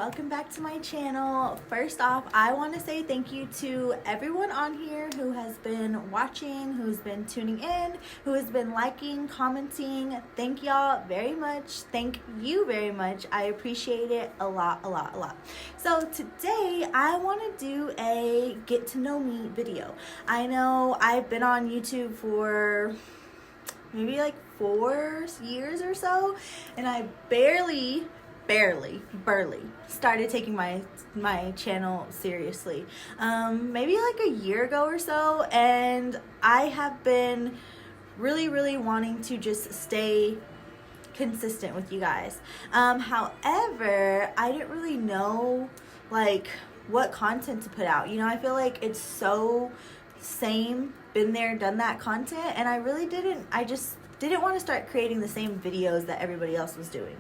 welcome back to my channel. First off, I want to say thank you to everyone on here who has been watching, who's been tuning in, who has been liking, commenting. Thank y'all very much. Thank you very much. I appreciate it a lot. So today I want to do a get to know me video. I know I've been on YouTube for maybe like 4 years or so, and I barely started taking my channel seriously maybe like a year ago or so, and I have been really wanting to just stay consistent with you guys. However, I didn't really know like what content to put out. You know, I feel like it's so same, been there, done that content, and I just didn't want to start creating the same videos that everybody else was doing.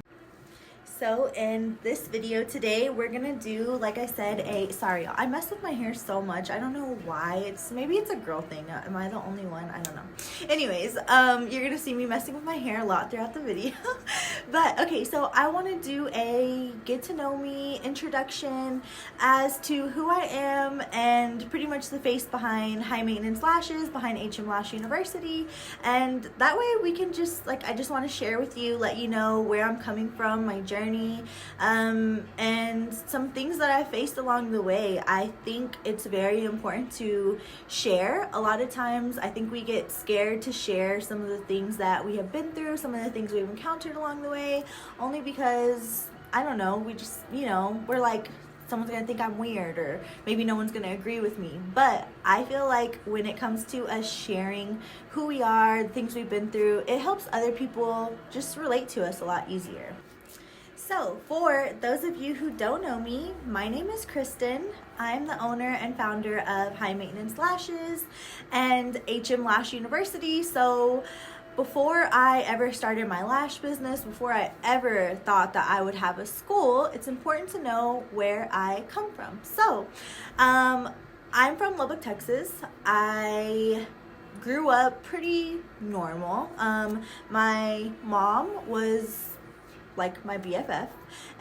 So in this video today, we're gonna do, like I said, sorry y'all, I mess with my hair so much. I don't know why. Maybe it's a girl thing. Am I the only one? I don't know. Anyways, you're gonna see me messing with my hair a lot throughout the video. But okay, so I want to do a get to know me introduction as to who I am and pretty much the face behind High Maintenance Lashes, behind HM Lash University, and that way we can just I just want to share with you, let you know where I'm coming from, my journey, and some things that I faced along the way. I think it's very important to share. A lot of times I think we get scared to share some of the things that we have been through, some of the things we've encountered along the way, only because, I don't know, we just, you know, we're like, someone's gonna think I'm weird, or maybe no one's gonna agree with me. But I feel like when it comes to us sharing who we are, the things we've been through, it helps other people just relate to us a lot easier. So for those of you who don't know me, my name is Kristen. I'm the owner and founder of High Maintenance Lashes and HM Lash University. So before I ever started my lash business, before I ever thought that I would have a school, it's important to know where I come from. So I'm from Lubbock, Texas. I grew up pretty normal. My mom was like my BFF,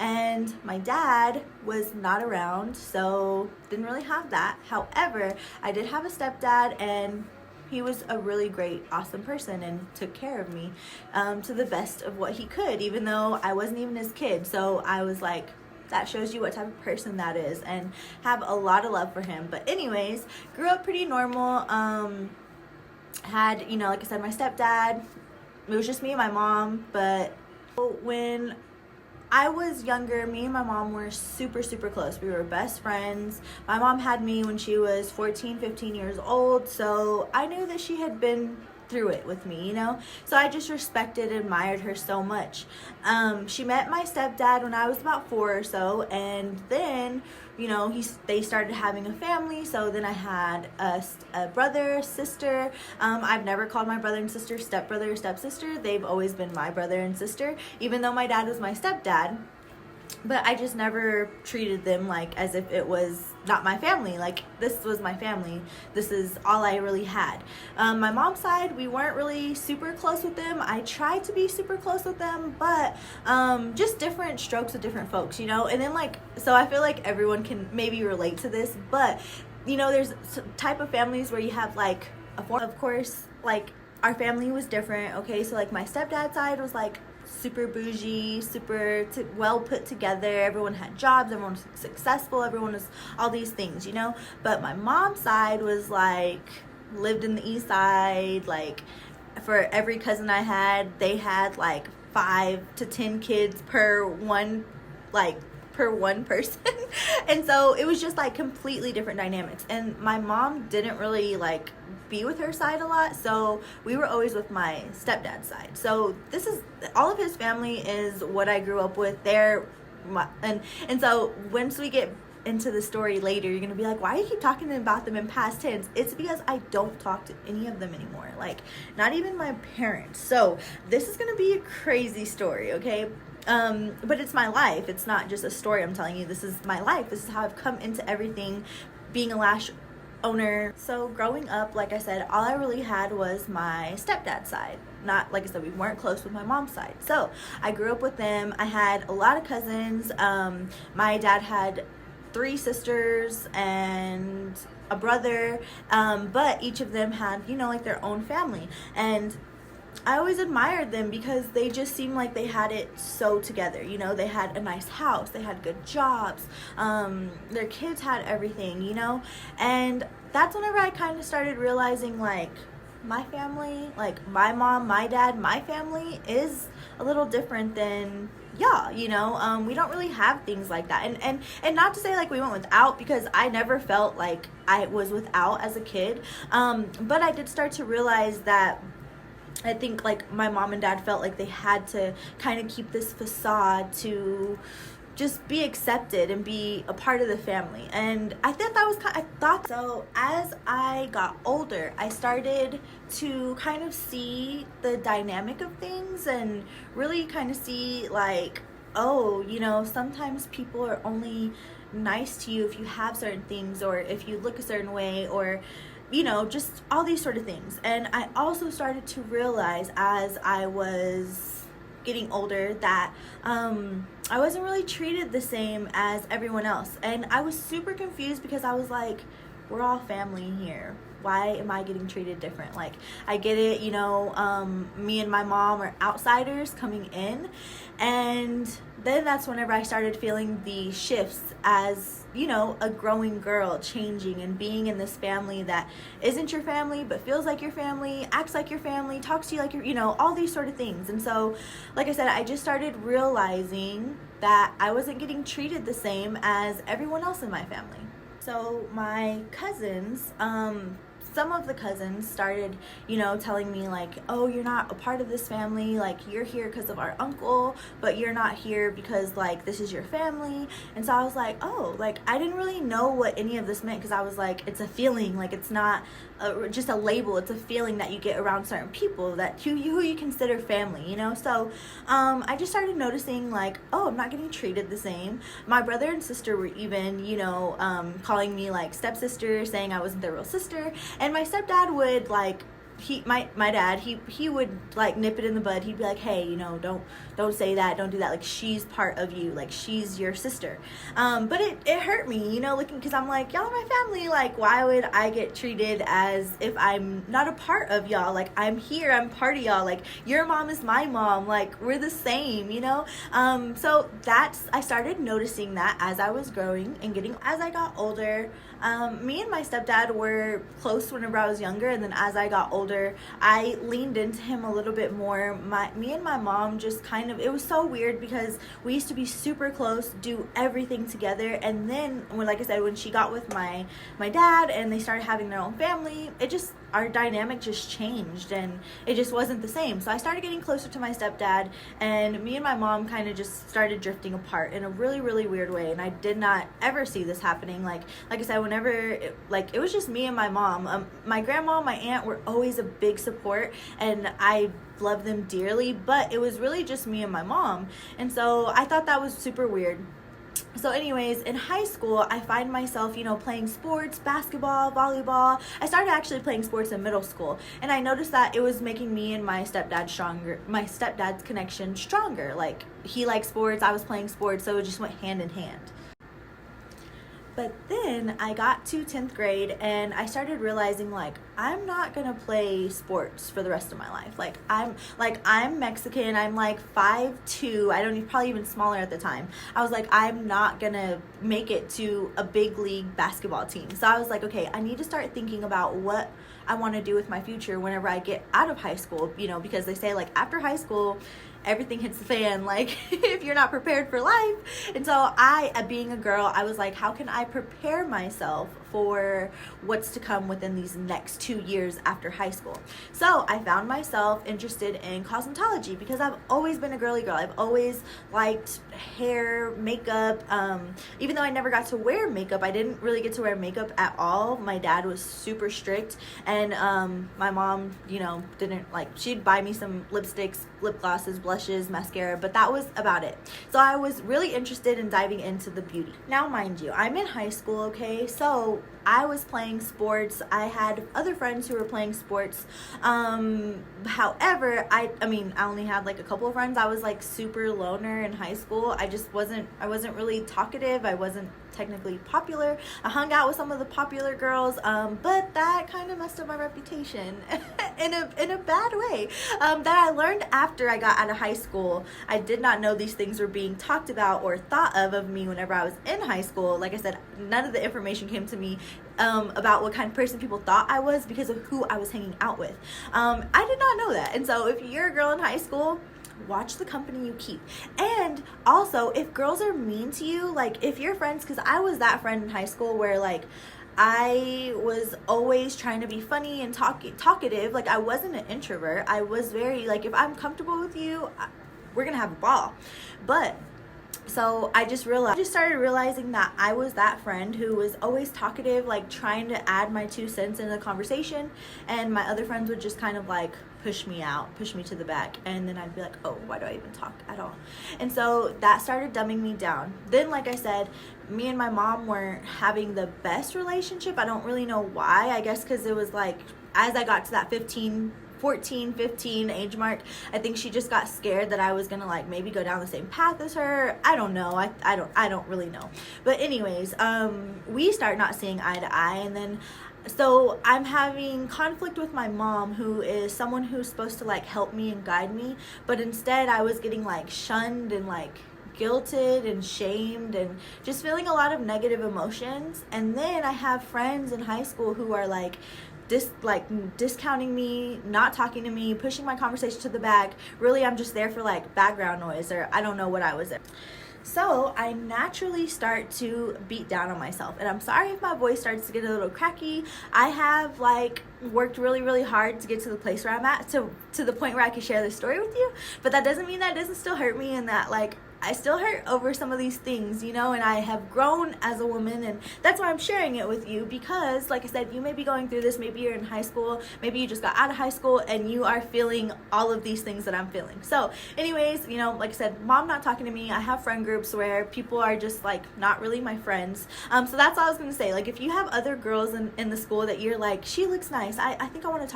and my dad was not around, so didn't really have that. However, I did have a stepdad, and he was a really great, awesome person and took care of me to the best of what he could, even though I wasn't even his kid. So I was like, that shows you what type of person that is, and have a lot of love for him. But anyways, grew up pretty normal. Had, you know, like I said, my stepdad. It was just me and my mom. But when I was younger, me and my mom were super close. We were best friends. My mom had me when she was 14, 15 years old, so I knew that she had been through it with me, you know? So I just respected and admired her so much. She met my stepdad when I was about 4 or so, and then, you know, they started having a family. So then I had a brother, sister. I've never called my brother and sister stepbrother or stepsister. They've always been my brother and sister, even though my dad was my stepdad. But I just never treated them like as if it was not my family. Like, this was my family. This is all I really had. My mom's side, we weren't really super close with them. I tried to be super close with them, but just different strokes with different folks, you know? And then so I feel like everyone can maybe relate to this, but you know, there's type of families where you have like of course, like our family was different, okay? So like my stepdad's side was like super bougie, super well put together. Everyone had jobs, everyone was successful, everyone was all these things, you know? But my mom's side was like, lived in the east side. Like, for every cousin I had, they had like 5 to 10 kids per one person. And so it was just like completely different dynamics. And my mom didn't really like be with her side a lot, so we were always with my stepdad's side. So this is all of his family is what I grew up with there. And so once we get into the story later, you're gonna be like, why do you keep talking about them in past tense? It's because I don't talk to any of them anymore, like not even my parents. So this is gonna be a crazy story, okay? But it's my life. It's not just a story I'm telling you. This is my life. This is how I've come into everything, being a lash owner. So growing up, like I said, all I really had was my stepdad's side. Not, like I said, we weren't close with my mom's side. So I grew up with them. I had a lot of cousins. My dad had 3 sisters and a brother, but each of them had, you know, like their own family. And I always admired them because they just seemed like they had it so together. You know, they had a nice house, they had good jobs, their kids had everything, you know. And that's whenever I kind of started realizing, like, my family, like my mom, my dad, my family is a little different than y'all, you know. We don't really have things like that. And not to say like we went without, because I never felt like I was without as a kid, but I did start to realize that I think like my mom and dad felt like they had to kind of keep this facade to just be accepted and be a part of the family. And I thought that was I thought so. As I got older, I started to kind of see the dynamic of things and really kind of see like, oh, you know, sometimes people are only nice to you if you have certain things, or if you look a certain way, or, you know, just all these sort of things. And I also started to realize as I was getting older that I wasn't really treated the same as everyone else. And I was super confused because I was like, we're all family here. Why am I getting treated different? Like, I get it, you know, me and my mom are outsiders coming in. And then that's whenever I started feeling the shifts as, you know, a growing girl, changing and being in this family that isn't your family but feels like your family, acts like your family, talks to you like your, you know, all these sort of things. And so, like I said, I just started realizing that I wasn't getting treated the same as everyone else in my family. So my cousins, some of the cousins started, you know, telling me like, oh, you're not a part of this family, like you're here because of our uncle, but you're not here because like this is your family. And so I was like, oh, like I didn't really know what any of this meant, because I was like, it's a feeling, like it's not just a label, it's a feeling that you get around certain people that who you consider family, you know. So I just started noticing like, oh, I'm not getting treated the same. My brother and sister were even, you know, calling me like stepsister, saying I wasn't their real sister. And my stepdad would like, my dad, he would like nip it in the bud. He'd be like, hey, you know, don't say that, don't do that, like she's part of you, like she's your sister. But it hurt me, you know, looking, because I'm like, y'all are my family, like why would I get treated as if I'm not a part of y'all? Like I'm here, I'm part of y'all, like your mom is my mom, like we're the same, you know. So I started noticing that as I was growing and as I got older. Me and my stepdad were close whenever I was younger, and then as I got older, I leaned into him a little bit more. Me and my mom just kind of, it was so weird because we used to be super close, do everything together, and then when, like I said, when she got with my dad and they started having their own family, our dynamic just changed and it just wasn't the same. So I started getting closer to my stepdad, and me and my mom kind of just started drifting apart in a really, really weird way. And I did not ever see this happening. Like I said, whenever it was just me and my mom. My grandma, my aunt were always a big support, and I love them dearly, but it was really just me and my mom. And so I thought that was super weird. So anyways, in high school, I find myself, you know, playing sports, basketball, volleyball. I started actually playing sports in middle school, and I noticed that it was making me and my stepdad's connection stronger. Like, he liked sports, I was playing sports, so it just went hand in hand. But then I got to 10th grade and I started realizing, like, I'm not gonna play sports for the rest of my life. I'm Mexican, I'm like 5'2", probably even smaller at the time. I was like, I'm not gonna make it to a big league basketball team. So I was like, okay, I need to start thinking about what I want to do with my future whenever I get out of high school, you know, because they say like after high school, everything hits the fan, like if you're not prepared for life. And so being a girl, I was like, how can I prepare myself for what's to come within these next 2 years after high school? So I found myself interested in cosmetology because I've always been a girly girl. I've always liked hair, makeup. Even though I never got to wear makeup, I didn't really get to wear makeup at all. My dad was super strict, and my mom, you know, didn't like, she'd buy me some lipsticks, lip glosses, blushes, mascara, but that was about it. So I was really interested in diving into the beauty. Now, mind you, I'm in high school, okay? So so I was playing sports. I had other friends who were playing sports. However, I only had like a couple of friends. I was like super loner in high school. I wasn't really talkative. I wasn't technically popular. I hung out with some of the popular girls, but that kind of messed up my reputation in a bad way. That I learned after I got out of high school. I did not know these things were being talked about or thought of me whenever I was in high school. Like I said, none of the information came to me about what kind of person people thought I was because of who I was hanging out with. I did not know that. And so if you're a girl in high school, watch the company you keep. And also, if girls are mean to you, like if your friends, because I was that friend in high school where like I was always trying to be funny and talkative. Like I wasn't an introvert. I was very like, if I'm comfortable with you, we're gonna have a ball. But so I just started realizing that I was that friend who was always talkative, like trying to add my 2 cents in the conversation, and my other friends would just kind of like push me to the back, and then I'd be like, oh, why do I even talk at all? And so that started dumbing me down. Then, like I said, me and my mom weren't having the best relationship. I don't really know why. I guess because it was like, as I got to that 14, 15 age mark, I think she just got scared that I was gonna like maybe go down the same path as her. I don't know. I don't really know. But anyways, we start not seeing eye to eye, and then so I'm having conflict with my mom, who is someone who's supposed to like help me and guide me, but instead I was getting like shunned and like guilted and shamed and just feeling a lot of negative emotions. And then I have friends in high school who are like discounting me, not talking to me, pushing my conversation to the back. Really, I'm just there for like background noise, or I don't know what I was there. So I naturally start to beat down on myself, and I'm sorry if my voice starts to get a little cracky. I have like worked really, really hard to get to the place where I'm at, to the point where I can share this story with you, but that doesn't mean that it doesn't still hurt me, and that like I still hurt over some of these things, you know, and I have grown as a woman, and that's why I'm sharing it with you, because like I said, you may be going through this. Maybe you're in high school, maybe you just got out of high school, and you are feeling all of these things that I'm feeling. So anyways, you know, like I said, mom not talking to me. I have friend groups where people are just like not really my friends. So that's all I was going to say. Like if you have other girls in the school that you're like, she looks nice, I think I want to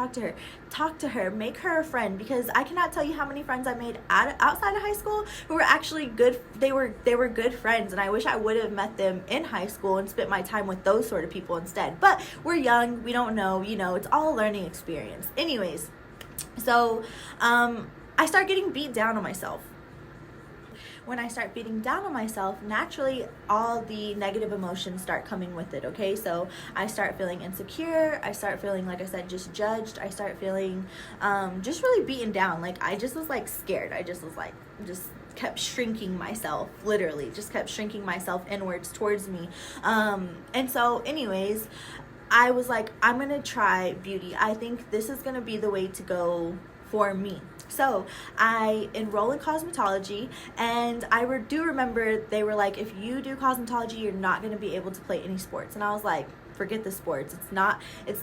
talk to her, make her a friend, because I cannot tell you how many friends I made outside of high school who were actually good. They were good friends, and I wish I would have met them in high school and spent my time with those sort of people instead. But we're young, we don't know, you know, it's all a learning experience. Anyways, so I start getting beat down on myself. When I start beating down on myself, naturally all the negative emotions start coming with it, okay? So I start feeling insecure, I start feeling, like I said, just judged, I start feeling just really beaten down. Like I just was like scared. I just was like, just kept shrinking myself, literally just kept shrinking myself inwards towards me. And so anyways, I was like, I'm gonna try beauty. I think this is gonna be the way to go for me. So I enroll in cosmetology, and I do remember they were like, if you do cosmetology, you're not going to be able to play any sports. And I was like, forget the sports. It's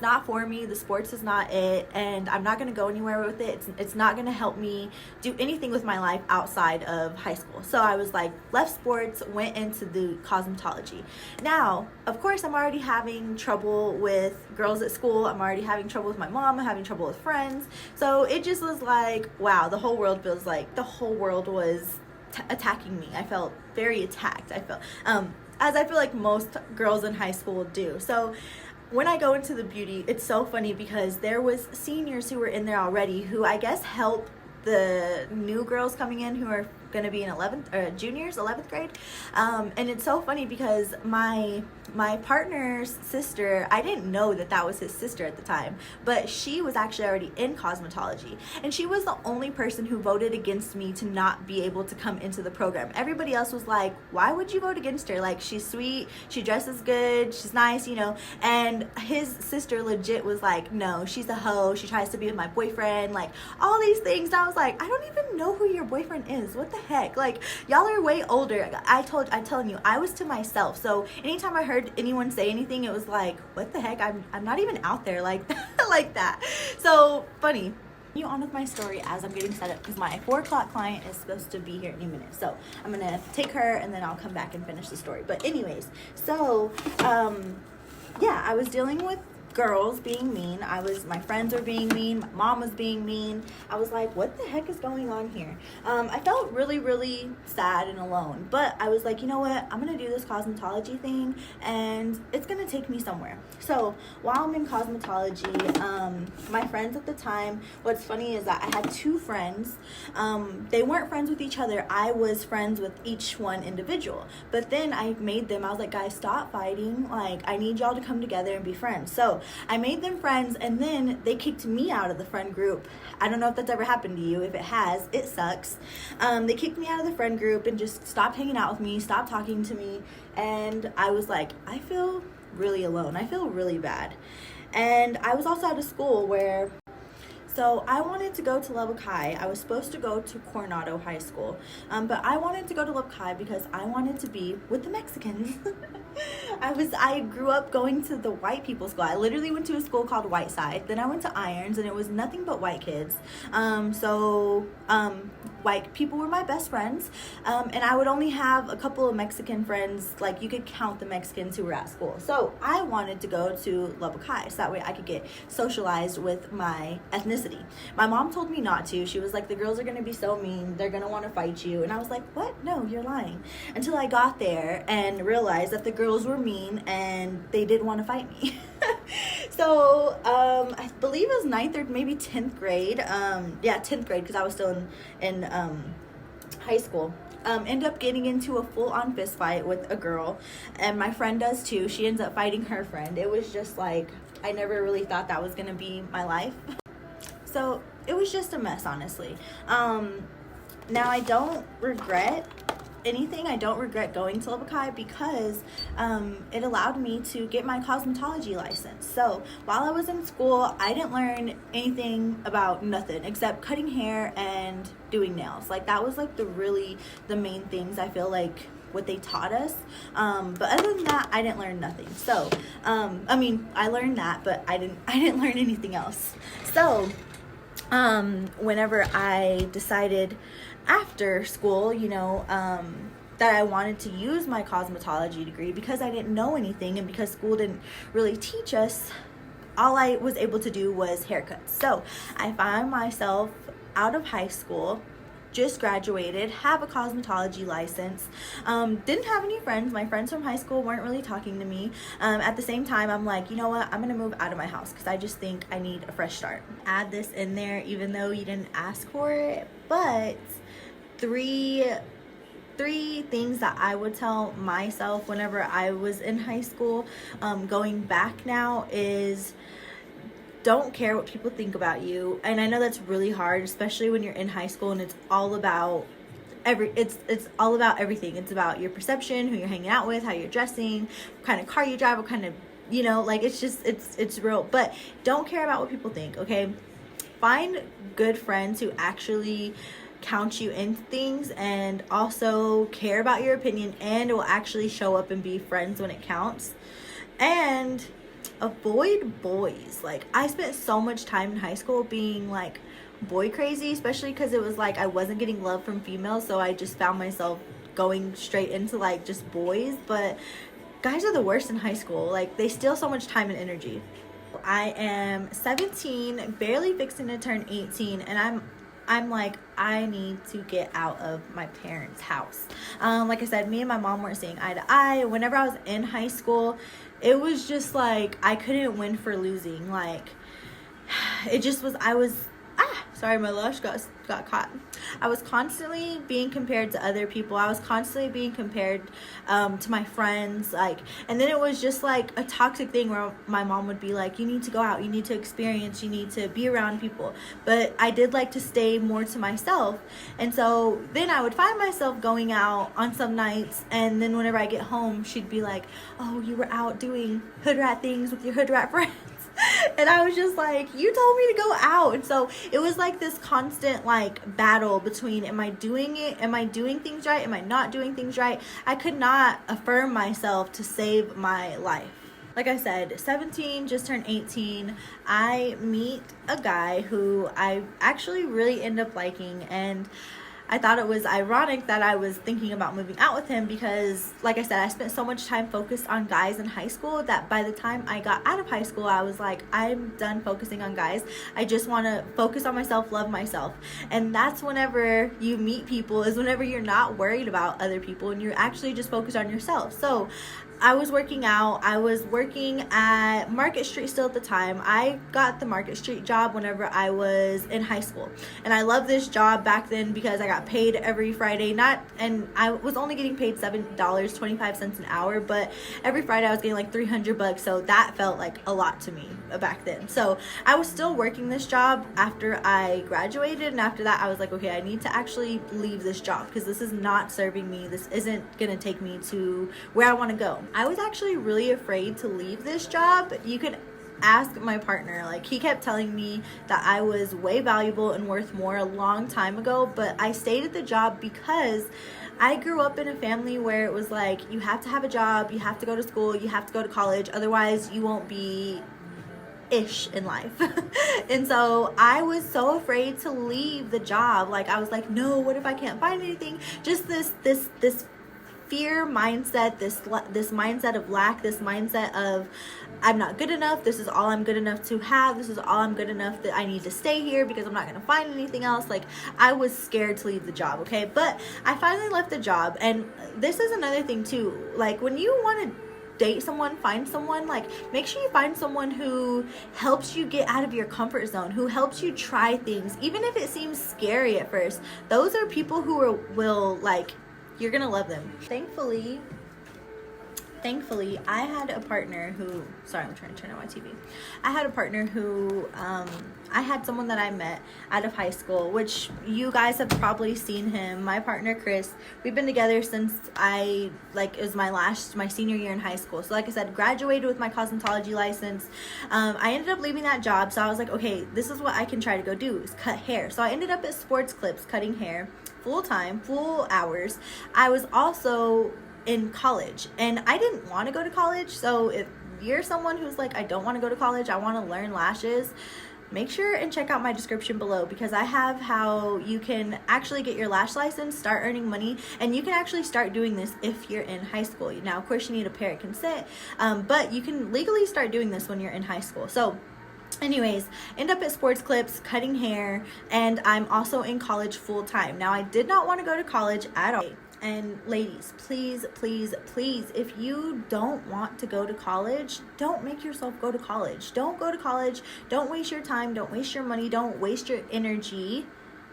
not for me. The sports is not it, and I'm not going to go anywhere with it. It's not going to help me do anything with my life outside of high school. So I was like, left sports, went into the cosmetology. Now, of course, I'm already having trouble with girls at school. I'm already having trouble with my mom. I'm having trouble with friends. So it just was like, wow, the whole world feels like the whole world was attacking me. I felt very attacked. I felt as I feel like most girls in high school do. So when I go into the beauty, it's so funny because there was seniors who were in there already who I guess help the new girls coming in who are going to be in 11th or juniors, 11th grade. And it's so funny because my partner's sister, I didn't know that was his sister at the time, but she was actually already in cosmetology, and she was the only person who voted against me to not be able to come into the program. Everybody else was like, why would you vote against her? Like, she's sweet, she dresses good, she's nice, you know. And his sister legit was like, no, she's a hoe, she tries to be with my boyfriend, like all these things. And I was like, I don't even know who your boyfriend is. What the heck? Like, y'all are way older. I'm telling you, I was to myself. So anytime I heard anyone say anything, it was like, what the heck? I'm not even out there like like that. So funny. You on with my story as I'm getting set up because my 4 o'clock client is supposed to be here any minute. So I'm gonna take her and then I'll come back and finish the story. But anyways, so yeah, I was dealing with girls being mean. My friends were being mean. My mom was being mean. I was like, what the heck is going on here? I felt really, really sad and alone. But I was like, you know what? I'm going to do this cosmetology thing, and it's going to take me somewhere. So while I'm in cosmetology, my friends at the time, what's funny is that I had two friends. They weren't friends with each other. I was friends with each one individual. But then I was like, guys, stop fighting. Like, I need y'all to come together and be friends. So I made them friends, and then they kicked me out of the friend group. I don't know if that's ever happened to you. If it has, it sucks. They kicked me out of the friend group and just stopped hanging out with me, stopped talking to me. And I was like, I feel really alone. I feel really bad. And I was also out of school so I wanted to go to Lubbock High. I was supposed to go to Coronado High School, but I wanted to go to Lubbock High because I wanted to be with the Mexicans. I grew up going to the white people's school. I literally went to a school called Whiteside. Then I went to Irons, and it was nothing but white kids. White people were my best friends, and I would only have a couple of Mexican friends. Like, you could count the Mexicans who were at school. So I wanted to go to Lubbock High, so that way I could get socialized with my ethnicity. My mom told me not to. She was like, the girls are going to be so mean. They're going to want to fight you. And I was like, what? No, you're lying. Until I got there and realized that the girls were mean and they did want to fight me. So I believe it was 9th or maybe 10th grade. 10th grade, because I was still in high school. End up getting into a full-on fist fight with a girl, and my friend does too. She ends up fighting her friend. It was just like, I never really thought that was gonna be my life. So it was just a mess, honestly. Now I don't regret anything. I don't regret going to Lubbock High because it allowed me to get my cosmetology license. So while I was in school, I didn't learn anything about nothing except cutting hair and doing nails. Like, that was like the main things I feel like what they taught us. But other than that, I didn't learn nothing. So I learned that, but I didn't learn anything else. So whenever I decided after school, that I wanted to use my cosmetology degree, because I didn't know anything and because school didn't really teach us, all I was able to do was haircuts. So I found myself out of high school, just graduated, have a cosmetology license, didn't have any friends. My friends from high school weren't really talking to me. At the same time, I'm like, you know what, I'm gonna move out of my house because I just think I need a fresh start. Add this in there even though you didn't ask for it, but three things that I would tell myself whenever I was in high school, going back now, is don't care what people think about you. And I know that's really hard, especially when you're in high school and it's all about it's all about everything. It's about your perception, who you're hanging out with, how you're dressing, what kind of car you drive, what kind of, it's real. But don't care about what people think, okay? Find good friends who actually count you in things and also care about your opinion and will actually show up and be friends when it counts. And avoid boys. Like, I spent so much time in high school being like boy crazy, especially because it was like I wasn't getting love from females, so I just found myself going straight into like just boys. But guys are the worst in high school. Like, they steal so much time and energy. I am 17, barely fixing to turn 18, and I'm like, I need to get out of my parents' house. Like I said, me and my mom weren't seeing eye to eye. Whenever I was in high school, it was just like I couldn't win for losing. Like, it just was, sorry, my lash got caught. I was constantly being compared to other people. I was constantly being compared to my friends. Like, and then it was just like a toxic thing where my mom would be like, you need to go out, you need to experience, you need to be around people. But I did like to stay more to myself. And so then I would find myself going out on some nights, and then whenever I get home, she'd be like, oh, you were out doing hood rat things with your hood rat friends. And I was just like, you told me to go out. And so it was like this constant like battle between, am I doing it? Am I doing things right? Am I not doing things right? I could not affirm myself to save my life. Like I said, 17, just turned 18. I meet a guy who I actually really end up liking, and I thought it was ironic that I was thinking about moving out with him because, like I said, I spent so much time focused on guys in high school that by the time I got out of high school, I was like, I'm done focusing on guys. I just want to focus on myself, love myself. And that's whenever you meet people, is whenever you're not worried about other people and you're actually just focused on yourself. So I was working out. I was working at Market Street still at the time. I got the Market Street job whenever I was in high school. And I loved this job back then because I got paid every Friday. And I was only getting paid $7.25 an hour, but every Friday I was getting like $300, so that felt like a lot to me back then. So I was still working this job after I graduated, and after that I was like, okay, I need to actually leave this job because this is not serving me. This isn't gonna take me to where I want to go. I was actually really afraid to leave this job. You could ask my partner. Like, he kept telling me that I was way valuable and worth more a long time ago, but I stayed at the job because I grew up in a family where it was like, you have to have a job, you have to go to school, you have to go to college, otherwise you won't be ish in life. And so I was so afraid to leave the job. Like, I was like, no, what if I can't find anything? Just this fear mindset, this mindset of lack, this mindset of I'm not good enough, this is all I'm good enough to have, this is all I'm good enough that I need to stay here because I'm not going to find anything else. Like, I was scared to leave the job, okay? But I finally left the job. And this is another thing too, like, when you want to date someone, find someone, like, make sure you find someone who helps you get out of your comfort zone, who helps you try things, even if it seems scary at first. Those are people who will like, you're gonna love them. Thankfully, I had a partner who, sorry, I'm trying to turn on my TV. I had a partner who, I had someone that I met out of high school, which you guys have probably seen him. My partner, Chris, we've been together since it was my senior year in high school. So like I said, graduated with my cosmetology license. I ended up leaving that job. So I was like, okay, this is what I can try to go do, is cut hair. So I ended up at Sports Clips cutting hair full time, full hours. I was also in college and I didn't want to go to college. So if you're someone who's like, I don't want to go to college, I want to learn lashes, make sure and check out my description below, because I have how you can actually get your lash license, start earning money, and you can actually start doing this if you're in high school. Now, of course, you need a parent consent, but you can legally start doing this when you're in high school. So anyways, end up at Sports Clips cutting hair, and I'm also in college full time. Now, I did not want to go to college at all. And ladies, please, please, please, if you don't want to go to college, don't make yourself go to college. Don't go to college. Don't waste your time. Don't waste your money. Don't waste your energy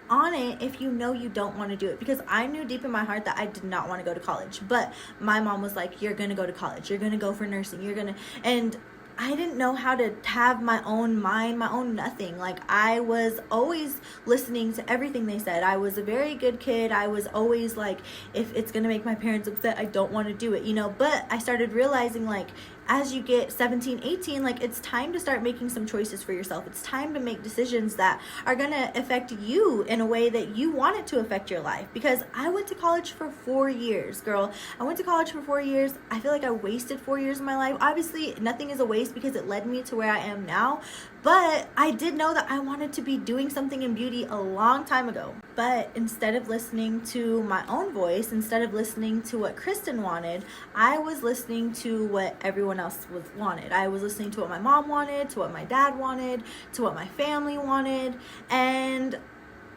on it if you know you don't want to do it. Because I knew deep in my heart that I did not want to go to college. But my mom was like, you're going to go to college. You're going to go for nursing. And I didn't know how to have my own mind, my own nothing. Like, I was always listening to everything they said. I was a very good kid. I was always like, if it's going to make my parents upset, I don't want to do it, But I started realizing, like, as you get 17, 18, like, it's time to start making some choices for yourself. It's time to make decisions that are going to affect you in a way that you want it to affect your life. Because I went to college for 4 years, girl. I went to college for 4 years. I feel like I wasted 4 years of my life. Obviously, nothing is a waste because it led me to where I am now. But I did know that I wanted to be doing something in beauty a long time ago. But instead of listening to my own voice, instead of listening to what Kristen wanted, I was listening to what everyone else wanted. I was listening to what my mom wanted, to what my dad wanted, to what my family wanted. And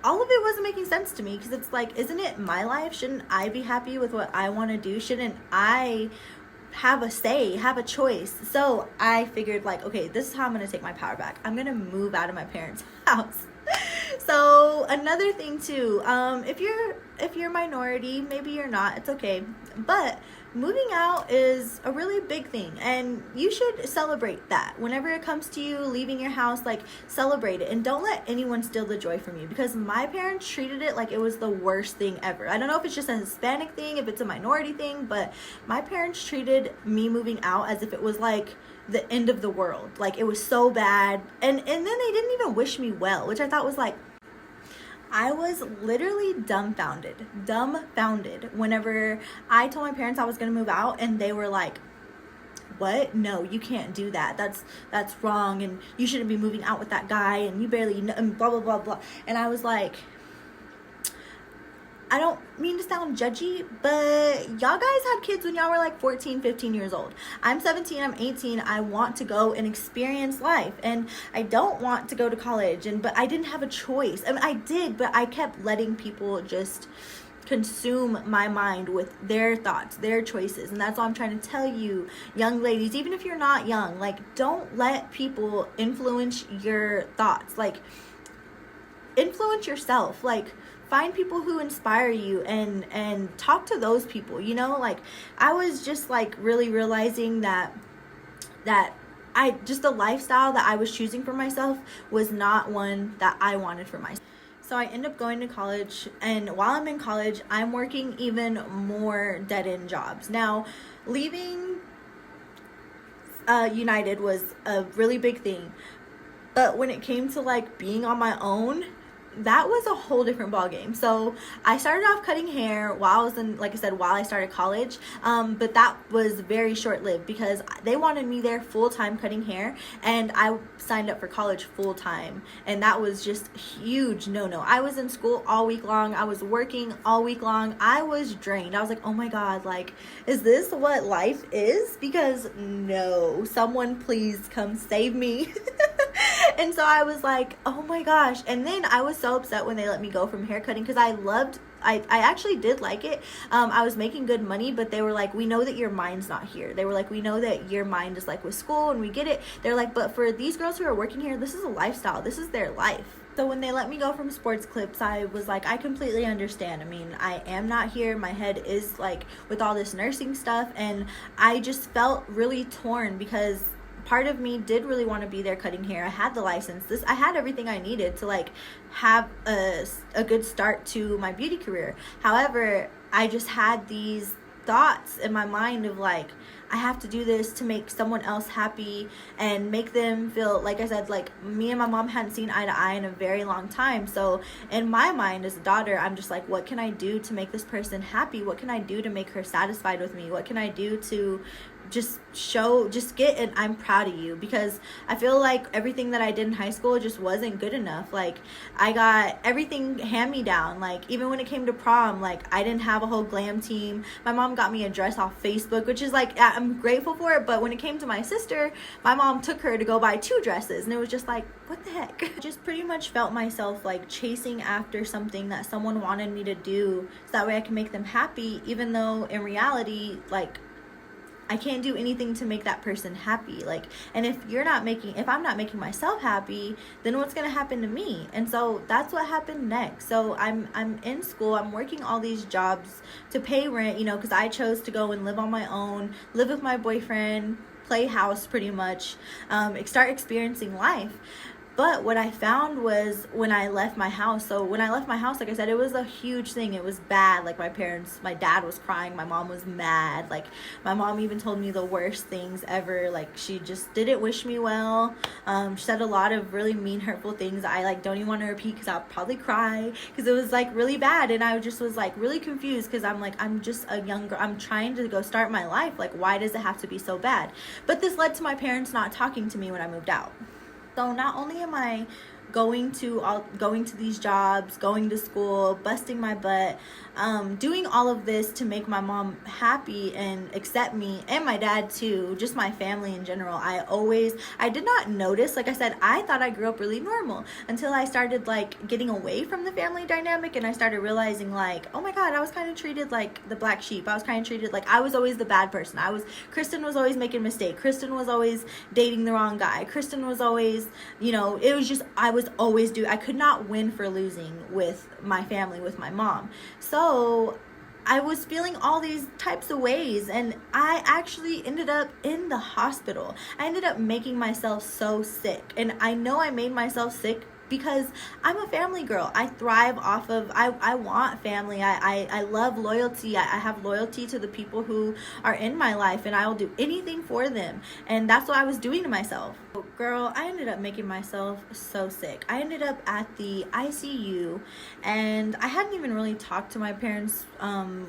all of it wasn't making sense to me, because it's like, isn't it my life? Shouldn't I be happy with what I want to do? Shouldn't I have a say, have a choice? So I figured, like, okay, this is how I'm going to take my power back. I'm going to move out of my parents' house. So another thing too, if you're minority, maybe you're not, it's okay, but moving out is a really big thing, and you should celebrate that. Whenever it comes to you leaving your house, like, celebrate it, and don't let anyone steal the joy from you, because my parents treated it like it was the worst thing ever. I don't know if it's just a Hispanic thing, if it's a minority thing, but my parents treated me moving out as if it was like the end of the world. Like, it was so bad, and then they didn't even wish me well, which I thought was like, I was literally dumbfounded whenever I told my parents I was going to move out, and they were like, what? No, you can't do that. That's wrong, and you shouldn't be moving out with that guy, and you barely know, and blah, blah, blah, blah. And I was like, I don't mean to sound judgy, but y'all guys had kids when y'all were like 14, 15 years old. I'm 17, I'm 18. I want to go and experience life, and I don't want to go to college, but I didn't have a choice. I mean, I did, but I kept letting people just consume my mind with their thoughts, their choices. And that's all I'm trying to tell you, young ladies, even if you're not young, like, don't let people influence your thoughts. Like, influence yourself. Like, find people who inspire you and talk to those people, you know? Like, I was just like really realizing that the lifestyle that I was choosing for myself was not one that I wanted for myself. So I end up going to college, and while I'm in college, I'm working even more dead-end jobs. Now, leaving United was a really big thing, but when it came to like being on my own, that was a whole different ball game. So I started off cutting hair while I was in, like I said, while I started college, but that was very short-lived because they wanted me there full-time cutting hair, and I signed up for college full-time, and that was just huge no. I was in school all week long. I was working all week long. I was drained. I was like, oh my god, like, is this what life is? Because no, someone please come save me. And so I was like, oh my gosh. And then I was so upset when they let me go from haircutting, because I actually did like it. I was making good money, but they were like, we know that your mind's not here. They were like, we know that your mind is like with school, and we get it. They're like, but for these girls who are working here, this is a lifestyle. This is their life. So when they let me go from sports clips, I was like, I completely understand. I mean, I am not here. My head is like with all this nursing stuff, and I just felt really torn because part of me did really want to be there cutting hair. I had the license. I had everything I needed to like have a good start to my beauty career. However, I just had these thoughts in my mind of like, I have to do this to make someone else happy and make them feel, like I said, like me and my mom hadn't seen eye to eye in a very long time. So in my mind as a daughter, I'm just like, what can I do to make this person happy? What can I do to make her satisfied with me? What can I do to just get and I'm proud of you? Because I feel like everything that I did in high school just wasn't good enough. Like, I got everything hand me down. Like, even when it came to prom, like, I didn't have a whole glam team. My mom got me a dress off Facebook, which is like, I'm grateful for it. But when it came to my sister, my mom took her to go buy 2 dresses, and it was just like, what the heck? I just pretty much felt myself like chasing after something that someone wanted me to do so that way I can make them happy, even though in reality, like, I can't do anything to make that person happy. Like, and if I'm not making myself happy, then what's going to happen to me? And so that's what happened next. So I'm in school, I'm working all these jobs to pay rent, you know, because I chose to go and live on my own, live with my boyfriend, play house pretty much, start experiencing life. But what I found was when I left my house, like I said, it was a huge thing. It was bad. Like, my dad was crying. My mom was mad. Like, my mom even told me the worst things ever. Like, she just didn't wish me well. She said a lot of really mean, hurtful things I like don't even want to repeat because I'll probably cry because it was like really bad. And I just was like really confused because I'm like, I'm just a young girl. I'm trying to go start my life. Like, why does it have to be so bad? But this led to my parents not talking to me when I moved out. So not only am I going to these jobs, going to school, busting my butt, doing all of this to make my mom happy and accept me, and my dad too, just my family in general. I did not notice, like I said, I thought I grew up really normal until I started like getting away from the family dynamic, and I started realizing like, oh my god, I was kind of treated like the black sheep. I was kind of treated like I was always the bad person. Kristen was always making mistakes. Kristen was always dating the wrong guy. Kristen was always, you know, it was just, I could not win for losing with my family, with my mom. So I was feeling all these types of ways, and I actually ended up in the hospital. I ended up making myself so sick, and I know I made myself sick because I'm a family girl. I thrive off of, I want family. I love loyalty. I have loyalty to the people who are in my life, and I will do anything for them. And that's what I was doing to myself. Girl, I ended up making myself so sick. I ended up at the ICU, and I hadn't even really talked to my parents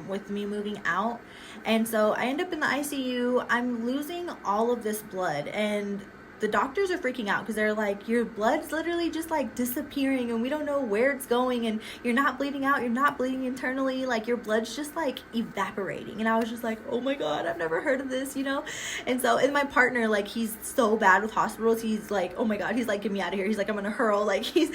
with me moving out. And so I end up in the ICU. I'm losing all of this blood, and the doctors are freaking out because they're like, your blood's literally just like disappearing and we don't know where it's going, and you're not bleeding out, you're not bleeding internally, like your blood's just like evaporating. And I was just like, oh my god, I've never heard of this, you know. And so, and my partner, like, he's so bad with hospitals, he's like, oh my god, he's like, get me out of here, he's like, I'm gonna hurl, like he's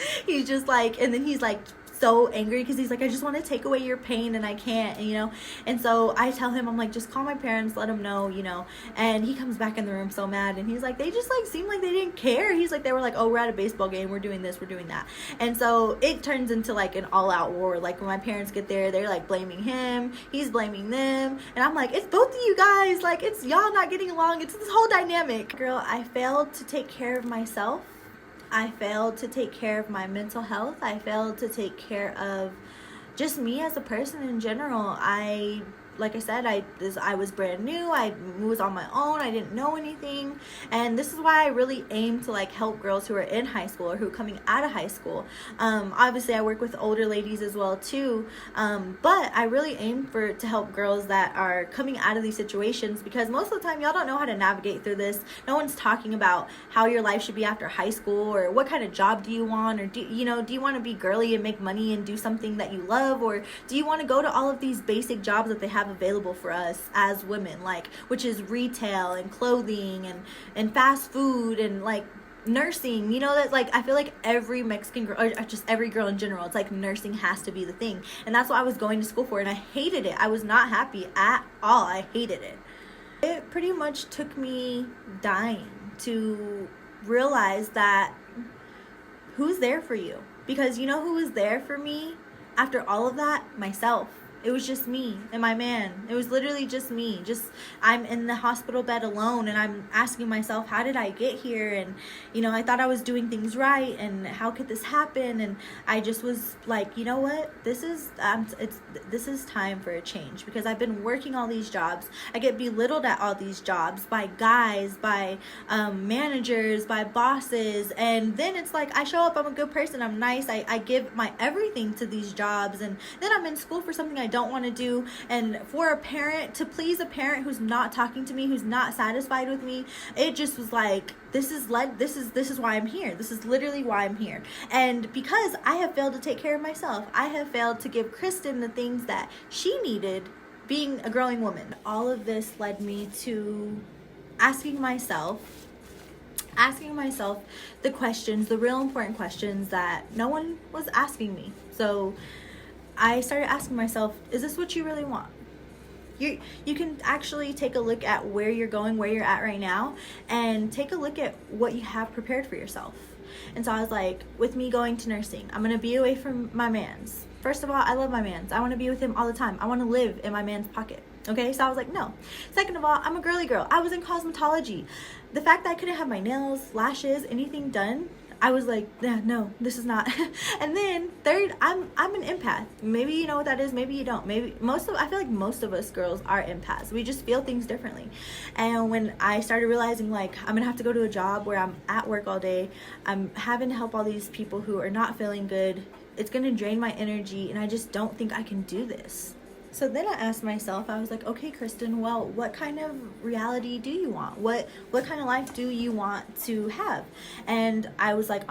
just like, and then he's like so angry because he's like, I just want to take away your pain and I can't, and, you know. And so I tell him, I'm like, just call my parents, let them know, you know. And he comes back in the room so mad, and he's like, they just like seemed like they didn't care. He's like, they were like, oh, we're at a baseball game, we're doing this, we're doing that. And so it turns into like an all-out war. Like when my parents get there, they're like blaming him, he's blaming them, and I'm like, it's both of you guys, like it's y'all not getting along, it's this whole dynamic. Girl, I failed to take care of myself. I failed to take care of my mental health. I failed to take care of just me as a person in general. Like I said, I was brand new. I was on my own. I didn't know anything. And this is why I really aim to like help girls who are in high school or who are coming out of high school. Obviously I work with older ladies as well too. But I really aim to help girls that are coming out of these situations, because most of the time y'all don't know how to navigate through this. No one's talking about how your life should be after high school, or what kind of job do you want, or do you want to be girly and make money and do something that you love, or do you want to go to all of these basic jobs that they have available for us as women, like, which is retail and clothing and fast food and like nursing, you know. That like, I feel like every Mexican girl, or just every girl in general, it's like nursing has to be the thing. And that's what I was going to school for, and I hated it. I was not happy at all. I hated it. It pretty much took me dying to realize that who's there for you, because you know who was there for me after all of that? Myself. It was just me and my man. It was literally just me. Just, I'm in the hospital bed alone, and I'm asking myself, how did I get here? And, you know, I thought I was doing things right, and how could this happen? And I just was like, you know what? This is time for a change, because I've been working all these jobs. I get belittled at all these jobs by guys, by managers, by bosses. And then it's like, I show up, I'm a good person, I'm nice, I give my everything to these jobs, and then I'm in school for something I don't want to do. And for a parent, to please a parent who's not talking to me, who's not satisfied with me, it just was like, this is why I'm here. This is literally why I'm here. And because I have failed to take care of myself, I have failed to give Kristen the things that she needed being a growing woman. All of this led me to asking myself the questions, the real important questions that no one was asking me. So I started asking myself, is this what you really want? You can actually take a look at where you're going, where you're at right now, and take a look at what you have prepared for yourself. And so I was like, with me going to nursing, I'm going to be away from my mans. First of all, I love my mans. I want to be with him all the time. I want to live in my man's pocket. Okay, so I was like, no. Second of all, I'm a girly girl. I was in cosmetology. The fact that I couldn't have my nails, lashes, anything done, I was like, yeah, no, this is not. And then third, I'm an empath. Maybe you know what that is, maybe you don't. I feel like most of us girls are empaths. We just feel things differently. And when I started realizing, like, I'm gonna have to go to a job where I'm at work all day, I'm having to help all these people who are not feeling good, it's gonna drain my energy, and I just don't think I can do this. So then I asked myself, I was like, okay, Kristen, well, what kind of reality do you want? What kind of life do you want to have? And I was like,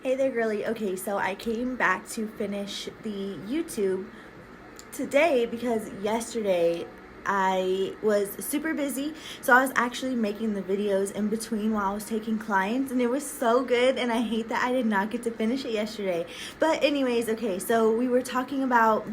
hey there, girly. Okay, so I came back to finish the YouTube today because yesterday I was super busy. So I was actually making the videos in between while I was taking clients, and it was so good, and I hate that I did not get to finish it yesterday. But anyways, okay, so we were talking about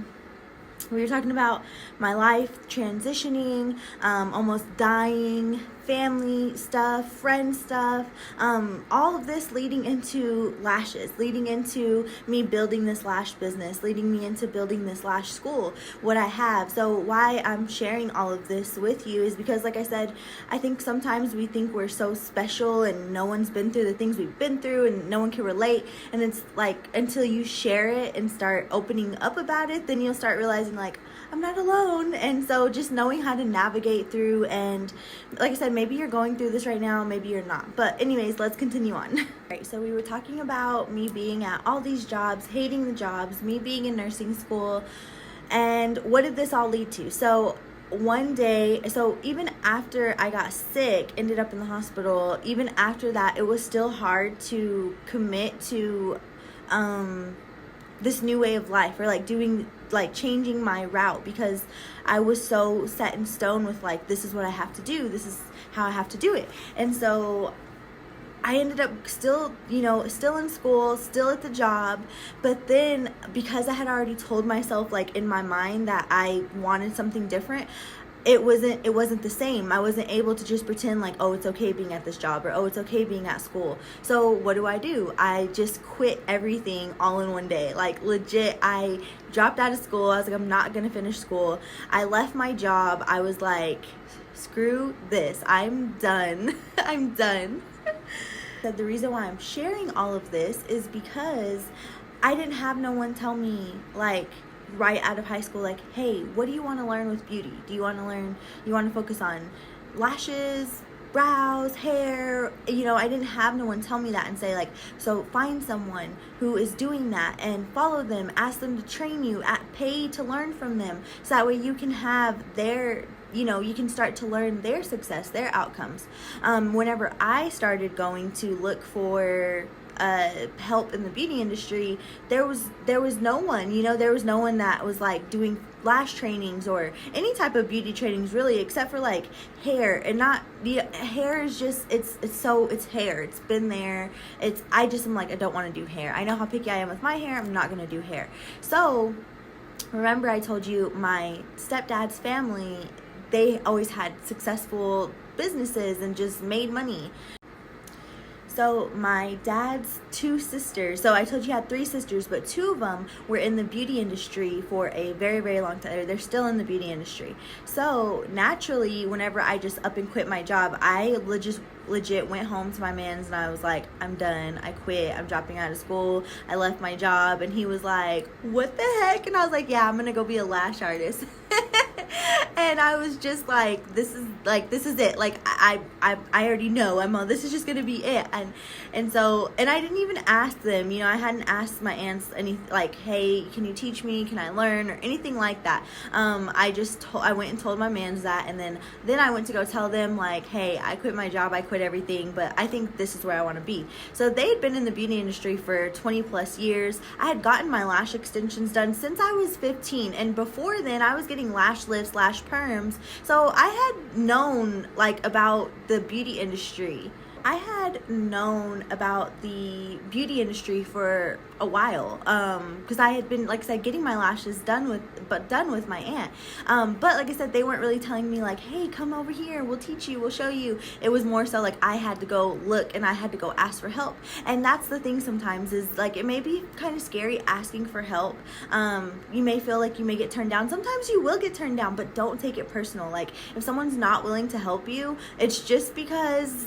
my life transitioning, almost dying, family stuff, friend stuff, all of this leading into lashes, leading into me building this lash business, leading me into building this lash school, what I have. So why I'm sharing all of this with you is because, like I said, I think sometimes we think we're so special and no one's been through the things we've been through and no one can relate. And it's like, until you share it and start opening up about it, then you'll start realizing, like, I'm not alone. And so just knowing how to navigate through, and like I said, maybe you're going through this right now, maybe you're not. But anyways, let's continue on. All right, so we were talking about me being at all these jobs, hating the jobs, me being in nursing school, and what did this all lead to? So one day, so even after I got sick, ended up in the hospital, even after that, it was still hard to commit to this new way of life, or like doing, like changing my route, because I was so set in stone with like, this is what I have to do, this is how I have to do it. And so I ended up still, still in school, still at the job. But then because I had already told myself, like in my mind, that I wanted something different, it wasn't the same. I wasn't able to just pretend like, oh, it's okay being at this job, or oh, it's okay being at school. So what do? I just quit everything all in one day. Like legit, I dropped out of school. I was like, I'm not gonna finish school. I left my job. I was like, screw this, I'm done. I'm done. The reason why I'm sharing all of this is because I didn't have no one tell me, like right out of high school, like, hey, what do you want to learn with beauty? You want to focus on lashes, brows, hair? I didn't have no one tell me that and say, like, so find someone who is doing that and follow them, ask them to train you, pay to learn from them, so that way you can have their, you can start to learn their success, their outcomes. Whenever I started going to look for help in the beauty industry, there was no one, there was no one that was like doing lash trainings or any type of beauty trainings really, except for like hair. And not the hair is just, it's hair, it's been there. I'm like, I don't want to do hair. I know how picky I am with my hair. I'm not going to do hair. So remember I told you my stepdad's family, they always had successful businesses and just made money. So my dad's two sisters, so I told you he had three sisters, but two of them were in the beauty industry for a very, very long time. They're still in the beauty industry. So naturally, whenever I just up and quit my job, I legit went home to my man's and I was like, I'm done, I quit, I'm dropping out of school, I left my job. And he was like, what the heck? And I was like, yeah, I'm gonna go be a lash artist. And I was just like, this is it. Like I already know this is just gonna be it. And so I didn't even ask them, I hadn't asked my aunts any, like, hey, can you teach me, can I learn, or anything like that. I went and told my mans that, and then I went to go tell them, like, hey, I quit my job, I quit everything, but I think this is where I want to be. So they had been in the beauty industry for 20 plus years. I had gotten my lash extensions done since I was 15, and before then I was getting lash lifts, lash perms. So I had known like about the beauty industry. I had known about the beauty industry for a while, because I had been, like I said, getting my lashes done with my aunt. But like I said, they weren't really telling me like, hey, come over here, we'll teach you, we'll show you. It was more so like I had to go look and I had to go ask for help. And that's the thing sometimes, is like, it may be kind of scary asking for help. You may feel like you may get turned down. Sometimes you will get turned down, but don't take it personal. Like if someone's not willing to help you, it's just because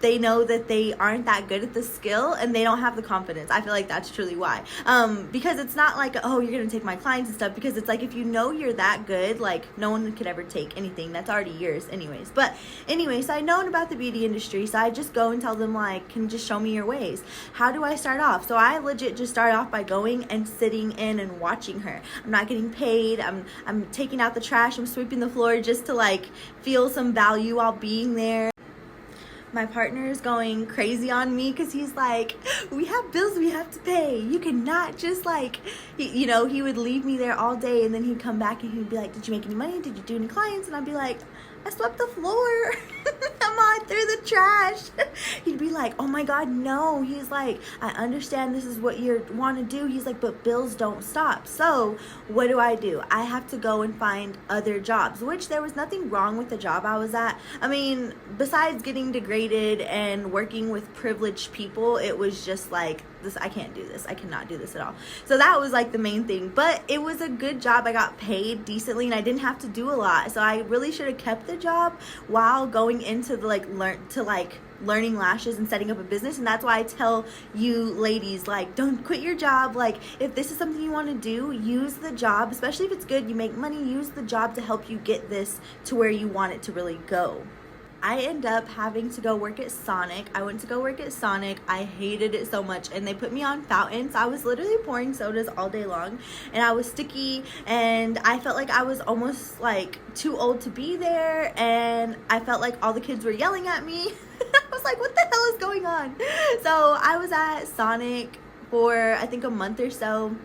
they know that they aren't that good at the skill and they don't have the confidence. I feel like that's truly why. Because it's not like, oh, you're gonna take my clients and stuff, because it's like, if you know you're that good, like no one could ever take anything that's already yours anyways. But anyway, so I'd known about the beauty industry, so I just go and tell them, like, can you just show me your ways? How do I start off? So I legit just start off by going and sitting in and watching her. I'm not getting paid. I'm taking out the trash, I'm sweeping the floor just to like feel some value while being there. My partner is going crazy on me because he's like, we have bills we have to pay. You cannot just like, he would leave me there all day, and then he'd come back and he'd be like, did you make any money? Did you do any clients? And I'd be like, I swept the floor. I'm on through the trash. He'd be like, oh my God, no. He's like, I understand this is what you want to do. He's like, but bills don't stop. So what do? I have to go and find other jobs, which there was nothing wrong with the job I was at. I mean, besides getting degraded and working with privileged people, it was just like, this, I can't do this. I cannot do this at all. So that was like the main thing, but it was a good job. I got paid decently and I didn't have to do a lot. So I really should have kept the job while going into the learning lashes and setting up a business. And that's why I tell you ladies, like, don't quit your job. Like, if this is something you want to do, use the job, especially if it's good, you make money, use the job to help you get this to where you want it to really go. I end up having to go work at Sonic. I went to go work at Sonic. I hated it so much, and they put me on fountains. I was literally pouring sodas all day long, and I was sticky, and I felt like I was almost like too old to be there, and I felt like all the kids were yelling at me. I was like, what the hell is going on? So I was at Sonic for I think a month or so.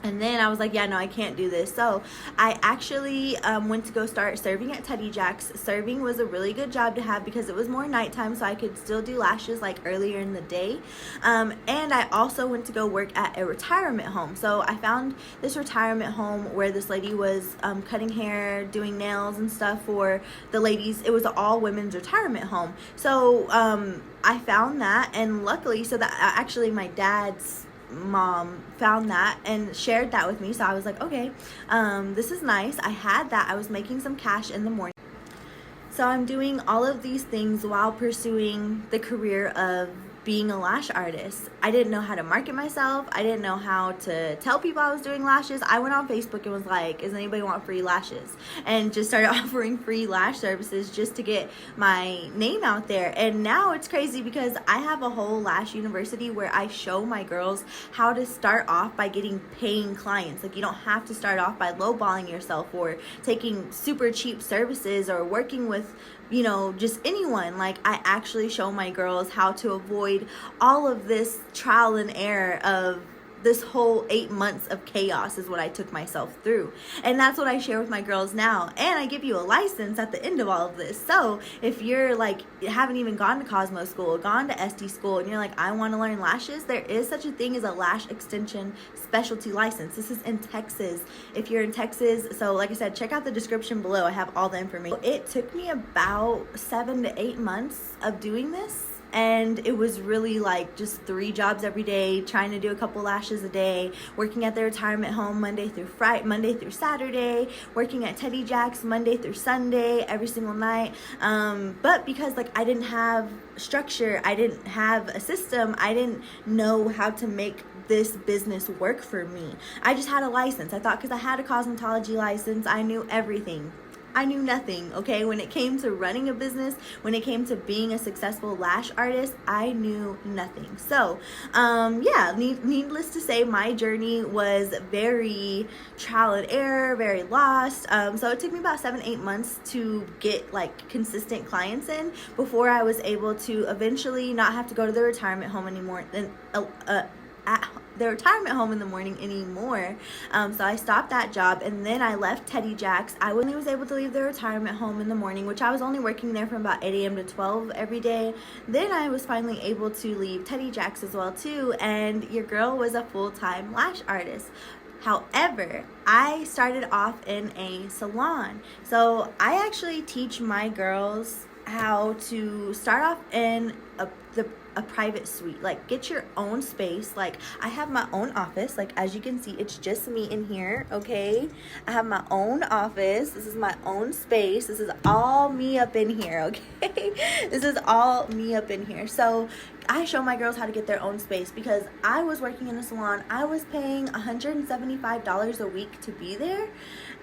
And then I was like, yeah, no, I can't do this. So I actually went to go start serving at Teddy Jack's. Serving was a really good job to have because it was more nighttime, so I could still do lashes like earlier in the day. And I also went to go work at a retirement home. So I found this retirement home where this lady was cutting hair, doing nails and stuff for the ladies. It was an all women's retirement home. So I found that, and luckily, so that actually my dad's mom found that and shared that with me. So I was like, okay, this is nice. I had that. I was making some cash in the morning. So I'm doing all of these things while pursuing the career of being a lash artist. I didn't know how to market myself. I didn't know how to tell people I was doing lashes. I went on Facebook and was like, does anybody want free lashes? And just started offering free lash services just to get my name out there. And now it's crazy because I have a whole lash university where I show my girls how to start off by getting paying clients. Like, you don't have to start off by lowballing yourself or taking super cheap services or working with, you know, just anyone. Like, I actually show my girls how to avoid all of this trial and error of this whole 8 months of chaos is what I took myself through. And that's what I share with my girls now. And I give you a license at the end of all of this. So if you're like, haven't even gone to Cosmo school, gone to SD school, and you're like, I want to learn lashes, there is such a thing as a lash extension specialty license. This is in Texas. If you're in Texas, so like I said, check out the description below. I have all the information. It took me about 7 to 8 months of doing this. And it was really like just 3 jobs every day, trying to do a couple lashes a day, working at the retirement home Monday through Saturday, working at Teddy Jack's Monday through Sunday, every single night. But because like I didn't have structure, I didn't have a system, I didn't know how to make this business work for me. I just had a license. I thought because I had a cosmetology license, I knew everything. I knew nothing, okay? When it came to running a business, when it came to being a successful lash artist, I knew nothing. So, yeah, needless to say, my journey was very trial and error, very lost. So it took me about 7-8 months to get like consistent clients in before I was able to eventually not have to go to the retirement home anymore. At the retirement home in the morning anymore. So I stopped that job, and then I left Teddy Jack's. I only was able to leave the retirement home in the morning, which I was only working there from about 8 a.m. to 12 every day. Then I was finally able to leave Teddy Jack's as well too, and your girl was a full-time lash artist. However, I started off in a salon. So I actually teach my girls how to start off in a private suite. Like, get your own space. Like, I have my own office. Like, as you can see, it's just me in here, okay? I have my own office. This is my own space. This is all me up in here, okay? This is all me up in here. So I show my girls how to get their own space because I was working in a salon. I was paying $175 a week to be there,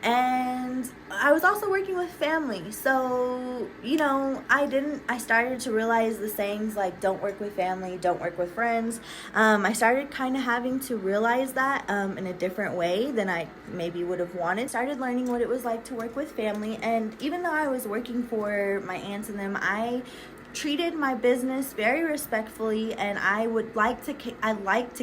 and I was also working with family. So, you know, I started to realize the sayings like, don't work with family, don't work with friends. I started kind of having to realize that in a different way than I maybe would have wanted. Started learning what it was like to work with family, and even though I was working for my aunts and them, I treated my business very respectfully, and I like to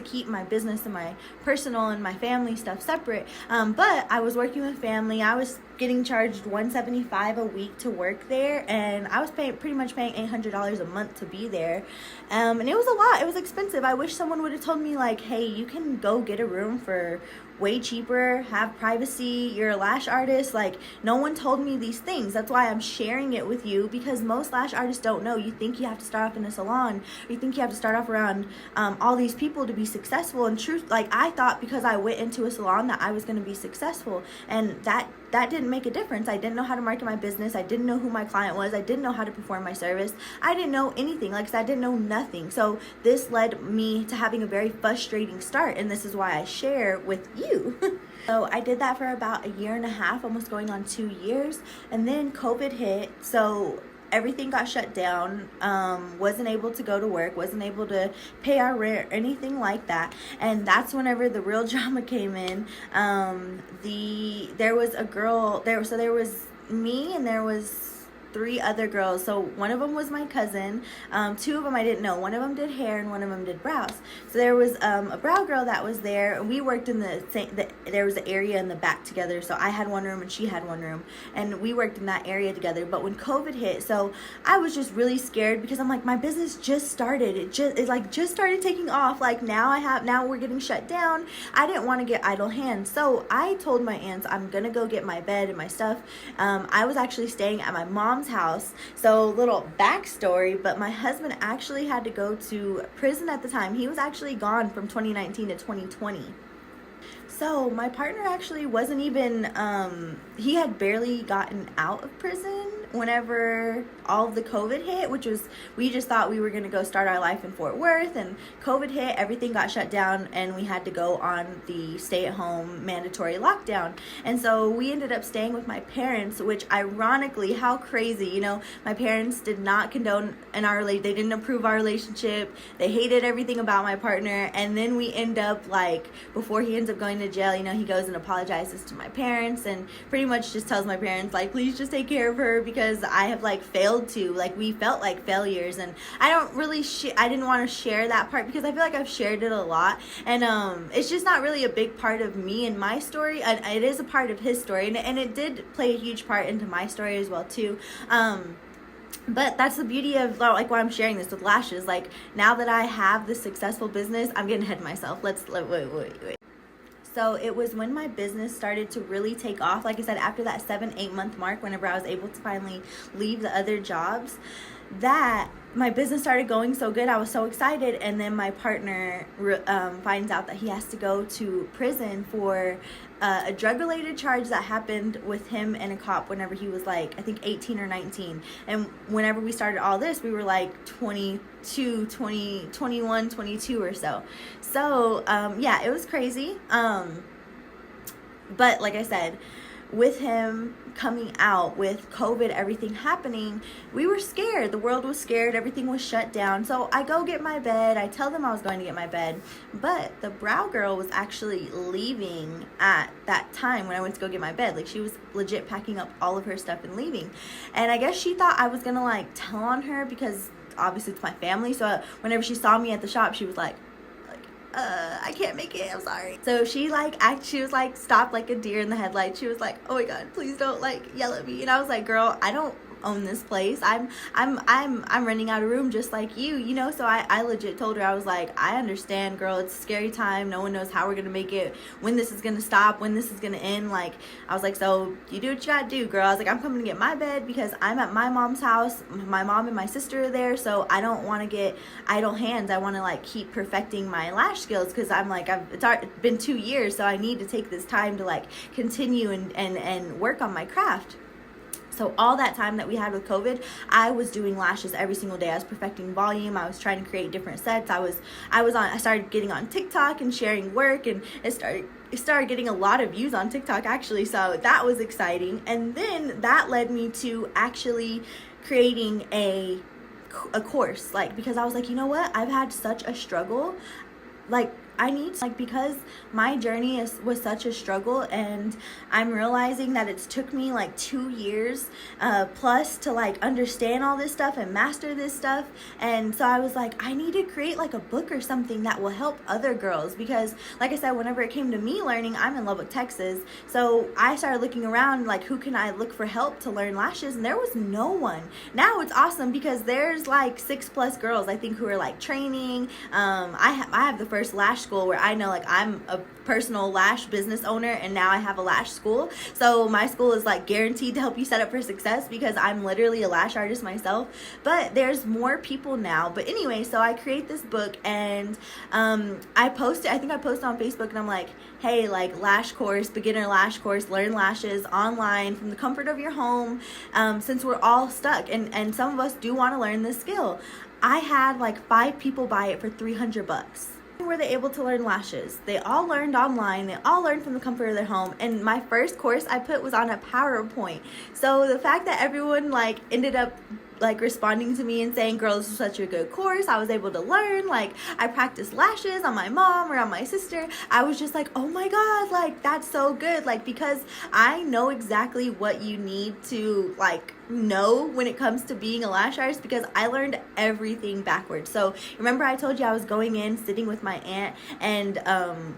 keep my business and my personal and my family stuff separate. But I was working with family. I was getting charged $175 a week to work there, and I was pretty much paying $800 a month to be there. And it was a lot. It was expensive. I wish someone would have told me like, hey, you can go get a room for way cheaper, have privacy, you're a lash artist. Like, no one told me these things. That's why I'm sharing it with you, because most lash artists don't know. You think you have to start off in a salon, or you think you have to start off around all these people to be successful. And truth, like, I thought because I went into a salon that I was going to be successful, and that didn't make a difference. I didn't know how to market my business. I didn't know who my client was. I didn't know how to perform my service. I didn't know anything. Like I said, I didn't know nothing. So this led me to having a very frustrating start, and this is why I share with you. So I did that for about 1.5 years, almost going on 2 years, and then COVID hit. So everything got shut down. Wasn't able to go to work, wasn't able to pay our rent, anything like that. And that's whenever the real drama came in. There was a girl there, so there was me and there was 3 other girls. So one of them was my cousin. 2 of them I didn't know. One of them did hair and one of them did brows. So there was a brow girl that was there. We worked in there was an area in the back together. So I had one room and she had one room, and we worked in that area together. But when COVID hit, so I was just really scared because I'm like, my business just started. It just started taking off. Like now we're getting shut down. I didn't want to get idle hands. So I told my aunts, I'm gonna go get my bed and my stuff. I was actually staying at my mom's house. So little backstory, but my husband actually had to go to prison at the time. He was actually gone from 2019 to 2020. So my partner actually wasn't even, he had barely gotten out of prison whenever all of the COVID hit, which was, we just thought we were going to go start our life in Fort Worth, and COVID hit, everything got shut down, and we had to go on the stay-at-home mandatory lockdown. And so we ended up staying with my parents, which ironically, how crazy, you know, my parents did not condone in our relationship. They didn't approve our relationship. They hated everything about my partner. And then we end up, like, before he ends up going to jail, you know, he goes and apologizes to my parents and pretty much just tells my parents, like, please just take care of her because I have, like, failed to, like, we felt like failures. And I don't really I didn't want to share that part because I feel like I've shared it a lot, and it's just not really a big part of me and my story. And it is a part of his story, and it did play a huge part into my story as well too. But that's the beauty of, like, why I'm sharing this with lashes. Like, now that I have this successful business, I'm getting ahead of myself. Wait. So it was when my business started to really take off, like I said, after that 7-8 month mark, whenever I was able to finally leave the other jobs, that my business started going so good. I was so excited. And then my partner finds out that he has to go to prison for a drug-related charge that happened with him and a cop whenever he was, like, I think 18 or 19. And whenever we started all this, we were like 22, 20, 21, 22 or so. So, yeah, it was crazy. But like I said, with him coming out, with COVID, everything happening, we were scared. The world was scared. Everything was shut down. So I go get my bed. I tell them I was going to get my bed. But the brow girl was actually leaving at that time when I went to go get my bed. Like, she was legit packing up all of her stuff and leaving. And I guess she thought I was going to, like, tell on her because obviously it's my family. So whenever she saw me at the shop, she was like, I can't make it, I'm sorry. So she was like stopped like a deer in the headlights. She was like, oh my god, please don't, like, yell at me. And I was like, girl, I don't own this place. I'm renting out a room just like you know. So I legit told her, I was like, I understand, girl, it's a scary time. No one knows how we're gonna make it, when this is gonna stop, when this is gonna end. Like, I was like, so you do what you gotta do, girl. I was like, I'm coming to get my bed because I'm at my mom's house. My mom and my sister are there, so I don't want to get idle hands. I want to, like, keep perfecting my lash skills because I'm like, it's been 2 years, so I need to take this time to, like, continue and work on my craft. So all that time that we had with COVID, I was doing lashes every single day. I was perfecting volume. I was trying to create different sets. I started getting on TikTok and sharing work, and it started getting a lot of views on TikTok, actually. So that was exciting. And then that led me to actually creating a course, like, because I was like, you know what? I've had such a struggle. Like, I need to, like, because my journey was such a struggle, and I'm realizing that it's took me like 2 years plus to, like, understand all this stuff and master this stuff. And so I was like, I need to create, like, a book or something that will help other girls, because, like I said, whenever it came to me learning, I'm in Lubbock, Texas. So I started looking around, like, who can I look for help to learn lashes, and there was no one. Now it's awesome because there's like 6+ girls, I think, who are, like, training. I have the first lash school where I know, like, I'm a personal lash business owner, and now I have a lash school. So my school is, like, guaranteed to help you set up for success because I'm literally a lash artist myself. But there's more people now. But anyway, so I create this book, and I posted on Facebook, and I'm like, hey, like, lash course, beginner lash course, learn lashes online from the comfort of your home, since we're all stuck, and some of us do want to learn this skill. I had like 5 people buy it for $300. Were they able to learn lashes? They all learned online. They all learned from the comfort of their home. And my first course I put was on a PowerPoint. So the fact that everyone, like, ended up, like responding to me and saying, girl, this is such a good course. I was able to learn, like I practiced lashes on my mom or on my sister. I was just like, oh my God, like that's so good. Like, because I know exactly what you need to like know when it comes to being a lash artist, because I learned everything backwards. So remember I told you I was going in, sitting with my aunt and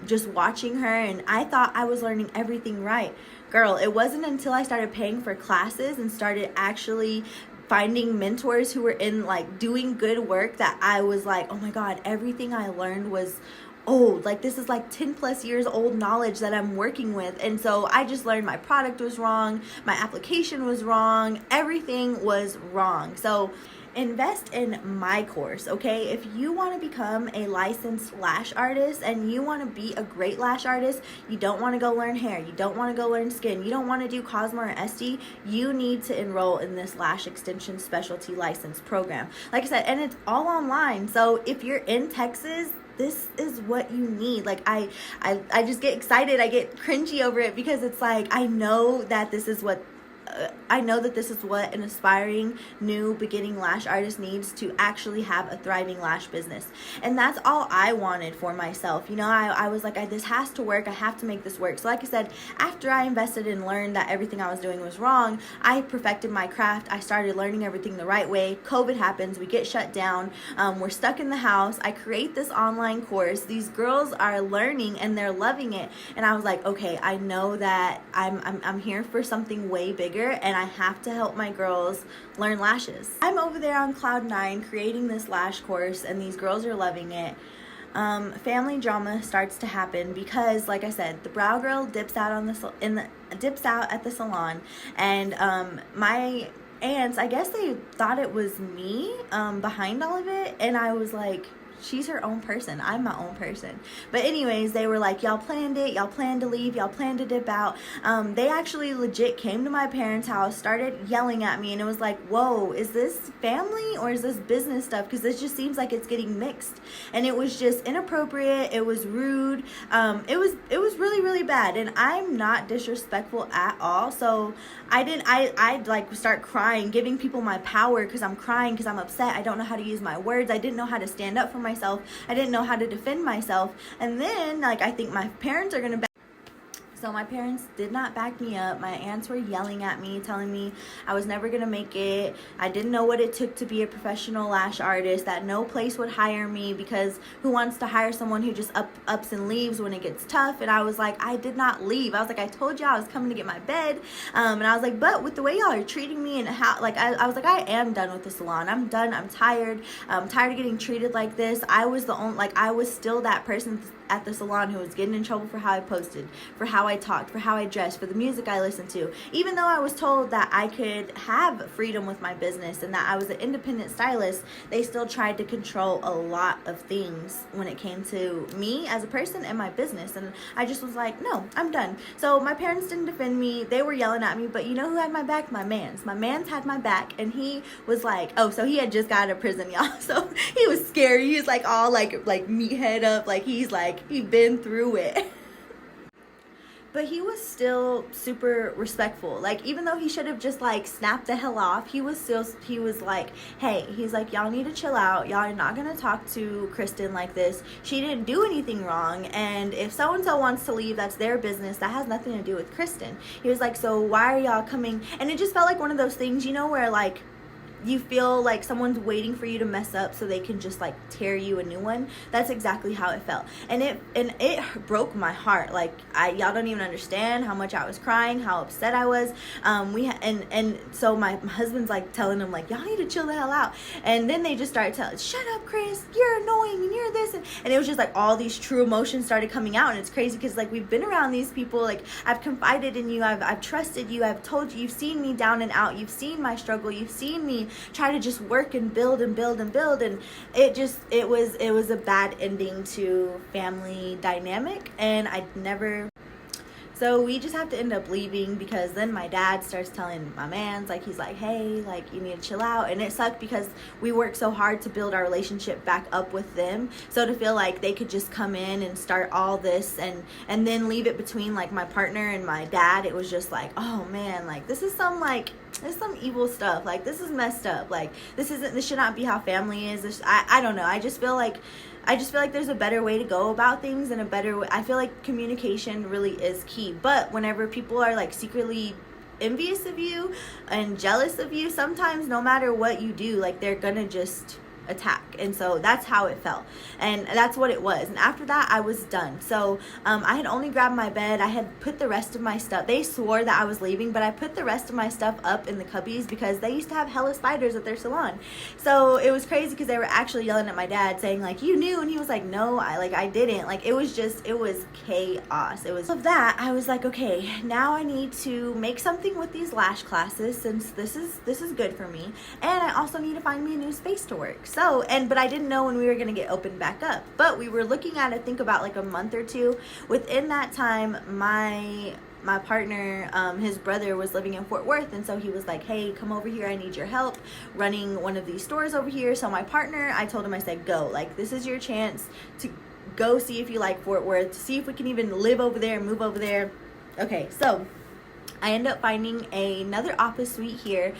just watching her, and I thought I was learning everything right. Girl, it wasn't until I started paying for classes and started actually finding mentors who were in like doing good work that I was like, oh my God, everything I learned was old. Like this is like 10 plus years old knowledge that I'm working with. And so I just learned my product was wrong, my application was wrong, everything was wrong. So invest in my course, okay? If you want to become a licensed lash artist and you want to be a great lash artist, you don't want to go learn hair, you don't want to go learn skin, you don't want to do Cosmo or SD, you need to enroll in this lash extension specialty license program. Like I said, and it's all online. So if you're in Texas, this is what you need. Like I just get excited, I get cringy over it, because it's like I know that this is what an aspiring new beginning lash artist needs to actually have a thriving lash business. And that's all I wanted for myself. You know, I was like, this has to work. I have to make this work. So like I said, after I invested and learned that everything I was doing was wrong, I perfected my craft. I started learning everything the right way. COVID happens. We get shut down. We're stuck in the house. I create this online course. These girls are learning and they're loving it. And I was like, okay, I know that I'm here for something way bigger, and I have to help my girls learn lashes. I'm over there on cloud 9 creating this lash course, and these girls are loving it. Family drama starts to happen because, like I said, the brow girl dips out at the salon, and my aunts, I guess they thought it was me behind all of it, and I was like, she's her own person. I'm my own person. But anyways, they were like, y'all planned it. Y'all planned to leave. Y'all planned to dip out. They actually legit came to my parents' house, started yelling at me, and it was like, whoa, is this family or is this business stuff? Because this just seems like it's getting mixed. And it was just inappropriate. It was rude. It was really, really bad. And I'm not disrespectful at all. So I'd like start crying, giving people my power because I'm crying, because I'm upset. I don't know how to use my words. I didn't know how to stand up for myself. I didn't know how to defend myself. And then like I think my parents are gonna So my parents did not back me up. My aunts were yelling at me, telling me I was never gonna make it. I didn't know what it took to be a professional lash artist, that no place would hire me because who wants to hire someone who just ups and leaves when it gets tough? And I was like, I did not leave. I was like, I told you I was coming to get my bed. And I was like, but with the way y'all are treating me and how, like, I was like, I am done with the salon. I'm done. I'm tired. I'm tired of getting treated like this. I was the only, like, I was still that person at the salon who was getting in trouble for how I posted, for how I talked, for how I dressed, for the music I listened to. Even though I was told that I could have freedom with my business and that I was an independent stylist, they still tried to control a lot of things when it came to me as a person and my business. And I just was like, no, I'm done. So my parents didn't defend me. They were yelling at me, but you know who had my back? My mans. My mans had my back, and he was like, oh, so he had just got out of prison, y'all. So he was scary. He was like all like meathead up, like he's like, he'd been through it. But he was still super respectful. Like, even though he should have just like snapped the hell off, he was like, hey, he's like, y'all need to chill out. Y'all are not gonna talk to Kristen like this. She didn't do anything wrong, and if so-and-so wants to leave, that's their business. That has nothing to do with Kristen. He was like, so why are y'all coming? And it just felt like one of those things, you know, where like you feel like someone's waiting for you to mess up so they can just like tear you a new one. That's exactly how it felt. And it broke my heart. Like, y'all don't even understand how much I was crying, how upset I was. So my husband's like telling them like, y'all need to chill the hell out. And then they just started telling, shut up, Chris, you're annoying and you're this. And it was just like all these true emotions started coming out. And it's crazy because like we've been around these people. Like, I've confided in you. I've trusted you. I've told you. You've seen me down and out. You've seen my struggle. You've seen me try to just work and build and build and build, and it was a bad ending to family dynamic, and so we just have to end up leaving, because then my dad starts telling my mans, like, he's like, hey, like, you need to chill out. And it sucked because we worked so hard to build our relationship back up with them. So to feel like they could just come in and start all this and then leave it between like my partner and my dad, it was just like, oh man, like this is some like It's some evil stuff. Like, this is messed up. Like, this should not be how family is. I don't know. I just feel like there's a better way to go about things, and a better way. I feel like communication really is key. But whenever people are like secretly envious of you and jealous of you, sometimes no matter what you do, like, they're gonna just attack. And so that's how it felt, and that's what it was. And after that, I was done. So I had only grabbed my bed. I had put the rest of my stuff, they swore that I was leaving, but I put the rest of my stuff up in the cubbies because they used to have hella spiders at their salon. So it was crazy because they were actually yelling at my dad saying like, you knew, and he was like, no, I didn't. Like, it was chaos. It was of that. I was like, okay, now I need to make something with these lash classes, since this is good for me, and I also need to find me a new space to work. So, but I didn't know when we were going to get opened back up. But we were looking at, I think, about like a month or two. Within that time, my partner, his brother was living in Fort Worth, and so he was like, hey, come over here, I need your help running one of these stores over here. So my partner, I told him, I said, go, like, this is your chance to go see if you like Fort Worth, to see if we can even live over there and move over there. Okay, so I ended up finding another office suite here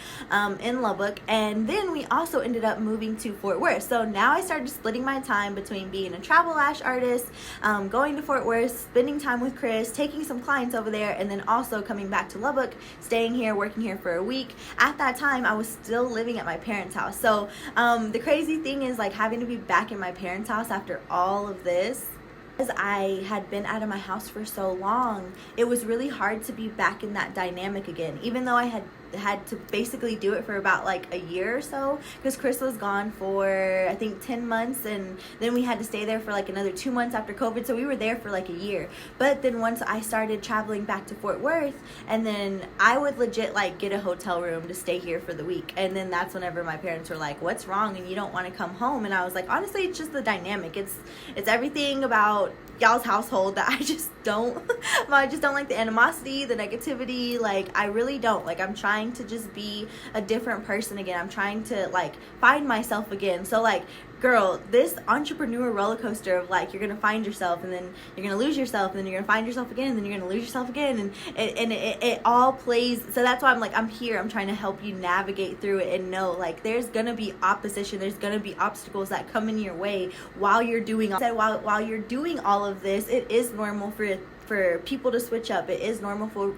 in Lubbock, and then we also ended up moving to Fort Worth. So now I started splitting my time between being a travel lash artist, going to Fort Worth, spending time with Chris, taking some clients over there, and then also coming back to Lubbock, staying here, working here for a week. At that time, I was still living at my parents' house. So the crazy thing is, like, having to be back in my parents' house after all of this, because I had been out of my house for so long, it was really hard to be back in that dynamic again, even though I had to basically do it for about like a year or so, because Chris was gone for I think 10 months, and then we had to stay there for like another 2 months after COVID, so we were there for like a year. But then once I started traveling back to Fort Worth, and then I would legit like get a hotel room to stay here for the week, and then that's whenever my parents were like, what's wrong and you don't want to come home? And I was like, honestly, it's just the dynamic. It's everything about y'all's household that I just don't like, the animosity, the negativity. Like, I really don't. Like, I'm trying to just be a different person again. I'm trying to like find myself again. So like, girl, this entrepreneur roller coaster of like, you're gonna find yourself, and then you're gonna lose yourself, and then you're gonna find yourself again, and then you're gonna lose yourself again, and it all plays. So that's why I'm like, I'm here, I'm trying to help you navigate through it, and know like there's gonna be opposition, there's gonna be obstacles that come in your way while you're doing while you're doing all of this. It is normal for people to switch up. It is normal for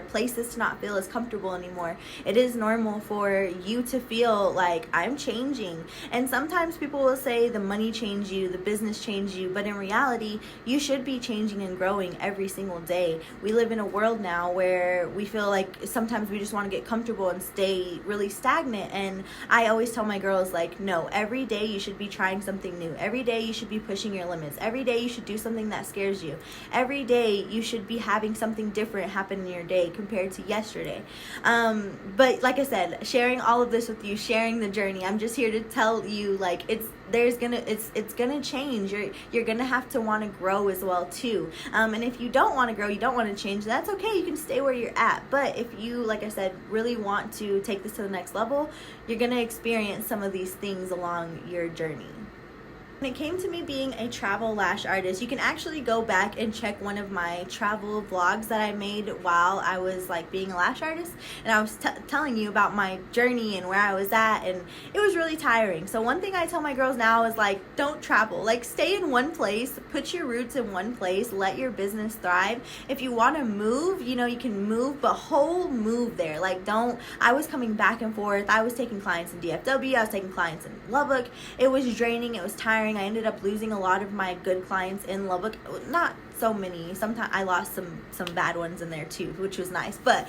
places to not feel as comfortable anymore. It is normal for you to feel like, I'm changing. And sometimes people will say the money changed you, the business changed you, but in reality, you should be changing and growing every single day. We live in a world now where we feel like sometimes we just want to get comfortable and stay really stagnant. And I always tell my girls, like, no, every day you should be trying something new. Every day you should be pushing your limits. Every day you should do something that scares you. Every day you should be having something different happen in your day compared to yesterday. But like I said, sharing all of this with you, sharing the journey, I'm just here to tell you, like, it's gonna change. You're gonna have to want to grow as well too. And if you don't want to grow, you don't want to change, that's okay. You can stay where you're at. But if you, like I said, really want to take this to the next level, you're gonna experience some of these things along your journey. When it came to me being a travel lash artist, you can actually go back and check one of my travel vlogs that I made while I was like being a lash artist, and I was telling you about my journey and where I was at, and it was really tiring. So one thing I tell my girls now is like, don't travel. Like, stay in one place, put your roots in one place, let your business thrive. If you want to move, you know, you can move, but move there. Like, don't. I was coming back and forth. I was taking clients in DFW, I was taking clients in Lubbock. It was draining, it was tiring. I ended up losing a lot of my good clients in Lubbock. Not so many. Sometimes I lost some bad ones in there too, which was nice. But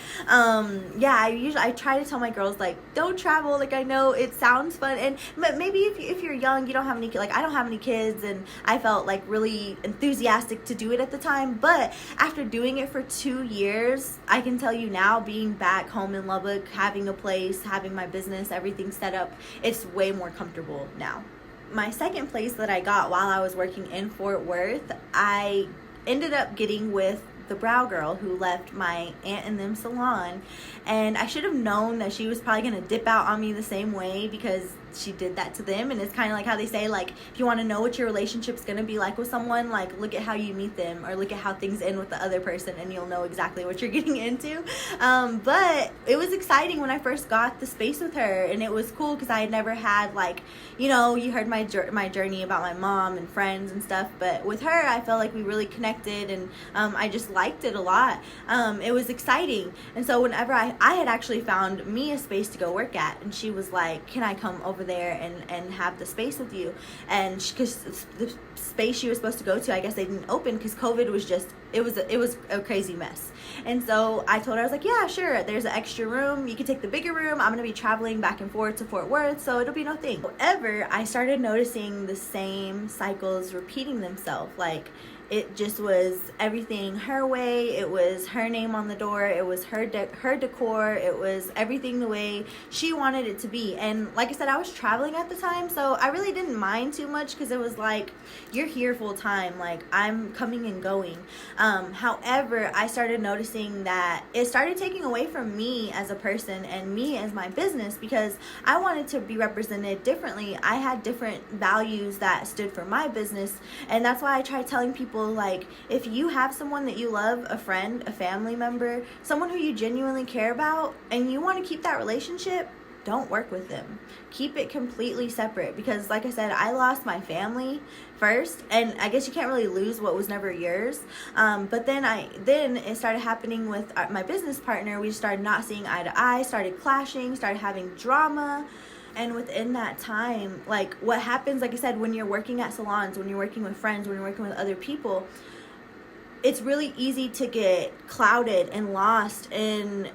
yeah, I try to tell my girls, like, don't travel. Like, I know it sounds fun, but maybe if you're young, you don't have any, like, I don't have any kids, and I felt like really enthusiastic to do it at the time. But after doing it for 2 years, I can tell you now, being back home in Lubbock, having a place, having my business, everything set up, it's way more comfortable now. My second place that I got while I was working in Fort Worth, I ended up getting with the brow girl who left my aunt and them salon, and I should have known that she was probably going to dip out on me the same way, because she did that to them. And it's kind of like how they say, like, if you want to know what your relationship's going to be like with someone, like, look at how you meet them, or look at how things end with the other person, and you'll know exactly what you're getting into. But it was exciting when I first got the space with her, and it was cool because I had never had, like, you know, you heard my journey about my mom and friends and stuff, but with her I felt like we really connected, and I just liked it a lot. It was exciting. And so whenever I had actually found me a space to go work at, and she was like, can I come over there and have the space with you? And because the space she was supposed to go to, I guess they didn't open because COVID was just, it was a crazy mess. And so I told her, I was like, yeah, sure, there's an extra room, you can take the bigger room. I'm gonna be traveling back and forth to Fort Worth, so it'll be no thing. However, I started noticing the same cycles repeating themselves. Like, it just was everything her way. It was her name on the door. It was her decor. It was everything the way she wanted it to be. And like I said, I was traveling at the time, so I really didn't mind too much because it was like, you're here full time. Like, I'm coming and going. However, I started noticing that it started taking away from me as a person and me as my business, because I wanted to be represented differently. I had different values that stood for my business, and that's why I tried telling people, like, if you have someone that you love, a friend, a family member, someone who you genuinely care about, and you want to keep that relationship, don't work with them. Keep it completely separate, because like I said, I lost my family first, and I guess you can't really lose what was never yours. But then it started happening with my business partner. We started not seeing eye to eye, started clashing, started having drama. And within that time, like, what happens, like I said, when you're working at salons, when you're working with friends, when you're working with other people, it's really easy to get clouded and lost in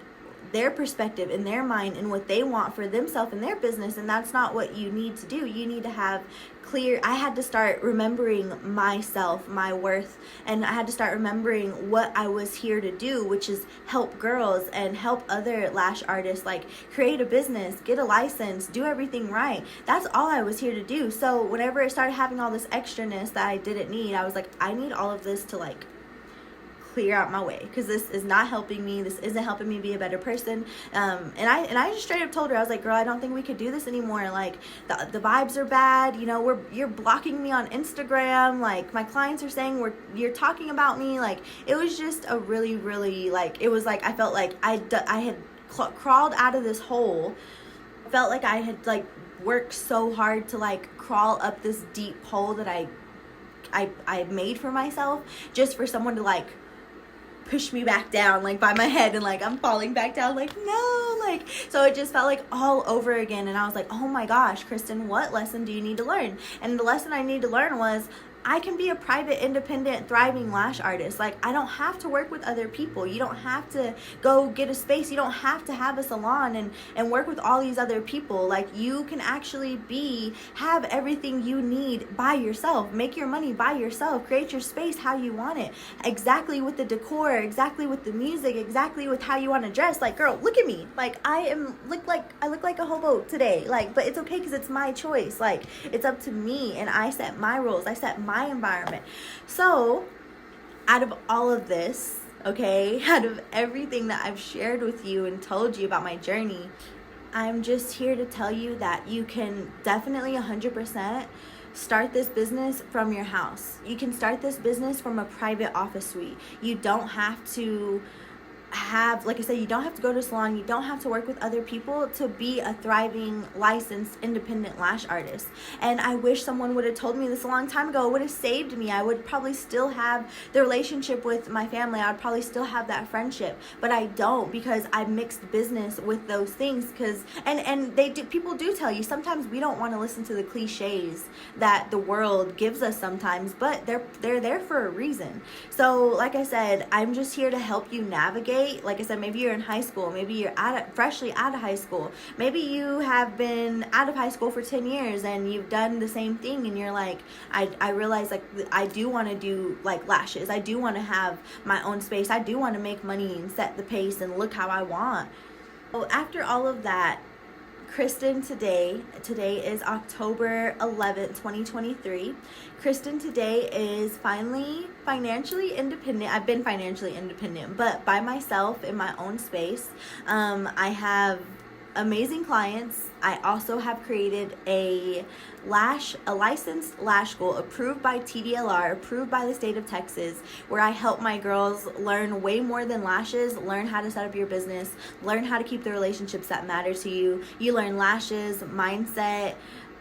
their perspective, in their mind, and what they want for themselves and their business. And that's not what you need to do. You need to have clear. I had to start remembering myself, my worth, and I had to start remembering what I was here to do, which is help girls and help other lash artists, like, create a business, get a license, do everything right. That's all I was here to do. So whenever it started having all this extraness that I didn't need, I was like, I need all of this to, like, clear out my way, because this is not helping me. This isn't helping me be a better person. And I just straight up told her, I was like, girl, I don't think we could do this anymore. Like, the vibes are bad. You know, you're blocking me on Instagram. Like, my clients are saying you're talking about me. Like, it was just a really, really, like, it was like, I felt like I had crawled out of this hole. Felt like I had, like, worked so hard to, like, crawl up this deep hole that I made for myself, just for someone to, like, push me back down, like, by my head, and, like, I'm falling back down, like, no, like, so it just felt like all over again. And I was like, oh my gosh, Kristen, what lesson do you need to learn? And the lesson I need to learn was, I can be a private, independent, thriving lash artist. Like, I don't have to work with other people. You don't have to go get a space. You don't have to have a salon and work with all these other people. Like, you can actually have everything you need by yourself. Make your money by yourself. Create your space how you want it. Exactly with the decor, exactly with the music, exactly with how you want to dress. Like, girl, look at me. Like, I look like a hobo today. Like, but it's okay because it's my choice. Like, it's up to me, and I set my rules. I set my environment. So out of all of this, okay, out of everything that I've shared with you and told you about my journey, I'm just here to tell you that you can definitely 100% start this business from your house. You can start this business from a private office suite. You don't have to have, like I said, you don't have to go to a salon. You don't have to work with other people to be a thriving, licensed, independent lash artist. And I wish someone would have told me this a long time ago. It would have saved me. I would probably still have the relationship with my family. I would probably still have that friendship, but I don't, because I mixed business with those things. Because and people do tell you sometimes we don't want to listen to the cliches that the world gives us sometimes, but they're there for a reason. So like I said, I'm just here to help you navigate. Like I said, maybe you're in high school, maybe you're freshly out of high school, maybe you have been out of high school for 10 years and you've done the same thing, and you're like, I realize, like, I do want to do, like, lashes. I do want to have my own space. I do want to make money and set the pace and look how I want. So after all of that, Kristen today is October 11th, 2023. Kristen today is finally financially independent. I've been financially independent, but by myself in my own space. I have amazing clients. I also have created a licensed lash school approved by TDLR, approved by the state of Texas, where I help my girls learn way more than lashes, learn how to set up your business, learn how to keep the relationships that matter to you. You learn lashes, mindset,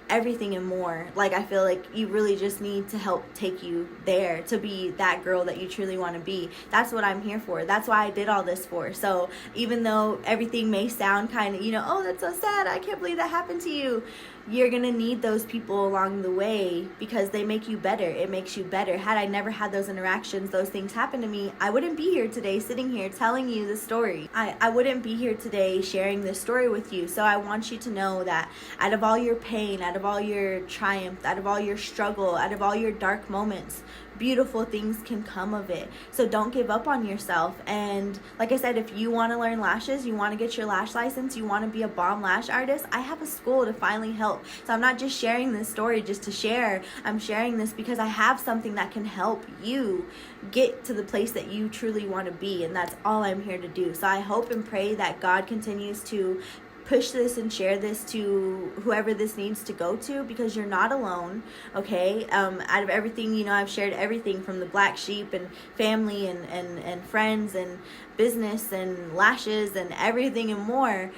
everything and more. Like, I feel like you really just need to help take you there to be that girl that you truly want to be. That's what I'm here for. That's why I did all this for. So even though everything may sound kind of, oh, that's so sad, I can't believe that happened to you, you're gonna need those people along the way because they make you better. It makes you better. Had I never had those interactions, those things happen to me, I wouldn't be here today sitting here telling you the story. I wouldn't be here today sharing this story with you. So I want you to know that out of all your pain, out of all your triumph, out of all your struggle, out of all your dark moments, beautiful things can come of it. So don't give up on yourself. And like I said, if you want to learn lashes, you want to get your lash license, you want to be a bomb lash artist, I have a school to finally help. So I'm not just sharing this story just to share. I'm sharing this because I have something that can help you get to the place that you truly want to be. And that's all I'm here to do. So I hope and pray that God continues to push this and share this to whoever this needs to go to, because you're not alone, okay? Out of everything, I've shared everything from the black sheep and family and friends and business and lashes and everything and more,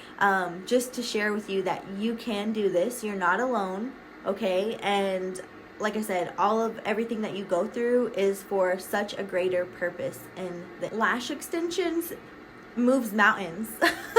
just to share with you that you can do this. You're not alone, okay? And like I said, everything that you go through is for such a greater purpose. And the lash extensions moves mountains.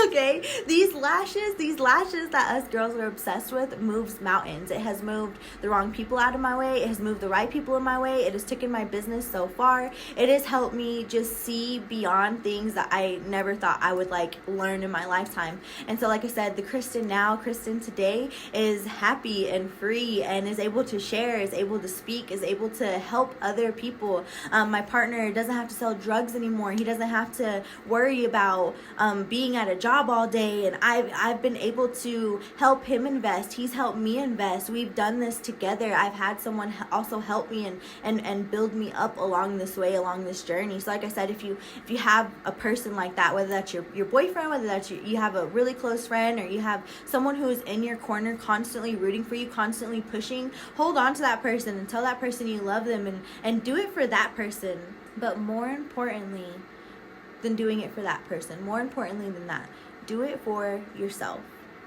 Okay, these lashes that us girls are obsessed with moves mountains. It has moved the wrong people out of my way. It has moved the right people in my way. It has taken my business so far. It has helped me just see beyond things that I never thought I would learn in my lifetime. And so like I said, the Kristen today is happy and free and is able to share, is able to speak, is able to help other people. My partner doesn't have to sell drugs anymore. He doesn't have to worry about being at a job all day, and I've been able to help him invest. He's helped me invest. We've done this together. I've had someone also help me and build me up along this way, along this journey. So like I said, if you have a person like that, whether that's your boyfriend, whether that's you have a really close friend, or you have someone who is in your corner constantly rooting for you, constantly pushing, hold on to that person and tell that person you love them, and do it for that person. But more importantly than doing it for that person, more importantly than that, do it for yourself.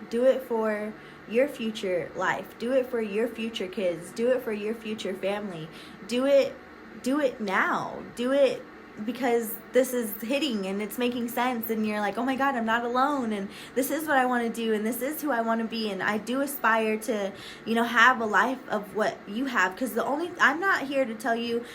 Do it for your future life. Do it for your future kids. Do it for your future family. Do it now. Do it because this is hitting and it's making sense, and you're like, oh my God, I'm not alone, and this is what I want to do, and this is who I want to be, and I do aspire to have a life of what you have. Because I'm not here to tell you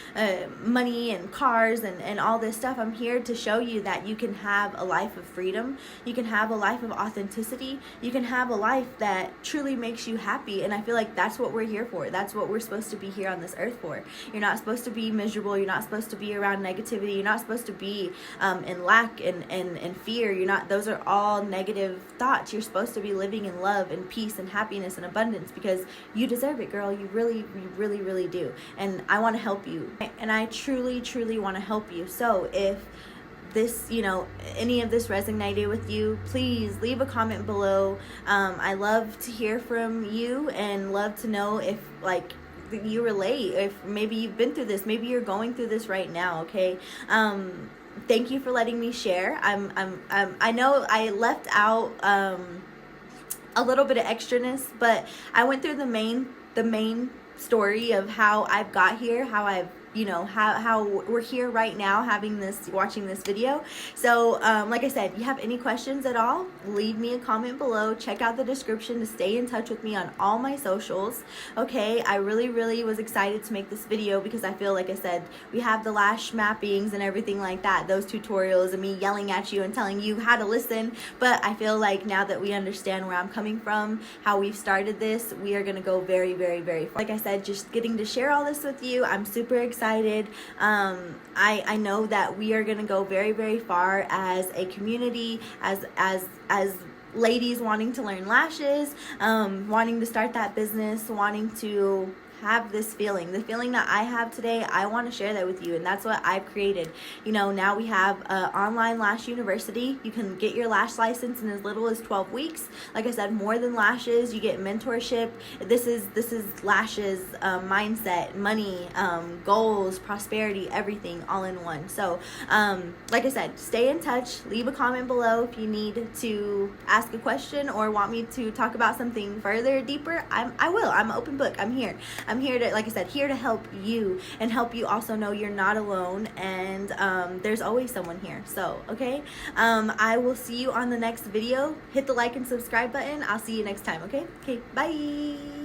money and cars and all this stuff. I'm here to show you that you can have a life of freedom, you can have a life of authenticity, you can have a life that truly makes you happy. And I feel like that's what we're here for. That's what we're supposed to be here on this earth for. You're not supposed to be miserable. You're not supposed to be around negativity. You're not supposed to be in lack and fear. You're not. Those are all negative thoughts. You're supposed to be living in love and peace and happiness and abundance, because you deserve it, girl. You really do. And I want to help you, and I truly want to help you. So if this, any of this resonated with you, please leave a comment below. I love to hear from you and love to know if you relate, if maybe you've been through this, maybe you're going through this right now. Okay. Thank you for letting me share. I know I left out a little bit of extraness, but I went through the main story of how I've got here, how I've how we're here right now watching this video. So like I said, you have any questions at all, leave me a comment below. Check out the description to stay in touch with me on all my socials. Okay, I really was excited to make this video because I feel, like I said, we have the lash mappings and everything like that, those tutorials, and me yelling at you and telling you how to listen. But I feel like now that we understand where I'm coming from, how we've started this, we are going to go very far. Like I said, just getting to share all this with you, I'm super excited. I know that we are going to go very far as a community, as ladies wanting to learn lashes, wanting to start that business, wanting to have this feeling, the feeling that I have today. I want to share that with you, and that's what I've created. You know, now we have online lash university. You can get your lash license in as little as 12 weeks. Like I said, more than lashes, you get mentorship. This is lashes, mindset, money, goals, prosperity, everything all in one. So like I said, stay in touch. Leave a comment below if you need to ask a question or want me to talk about something further, deeper. I will. I'm an open book. I'm here to, like I said, here to help you and help you also know you're not alone, and there's always someone here. So okay, I will see you on the next video. Hit the like and subscribe button. I'll see you next time. Okay, bye.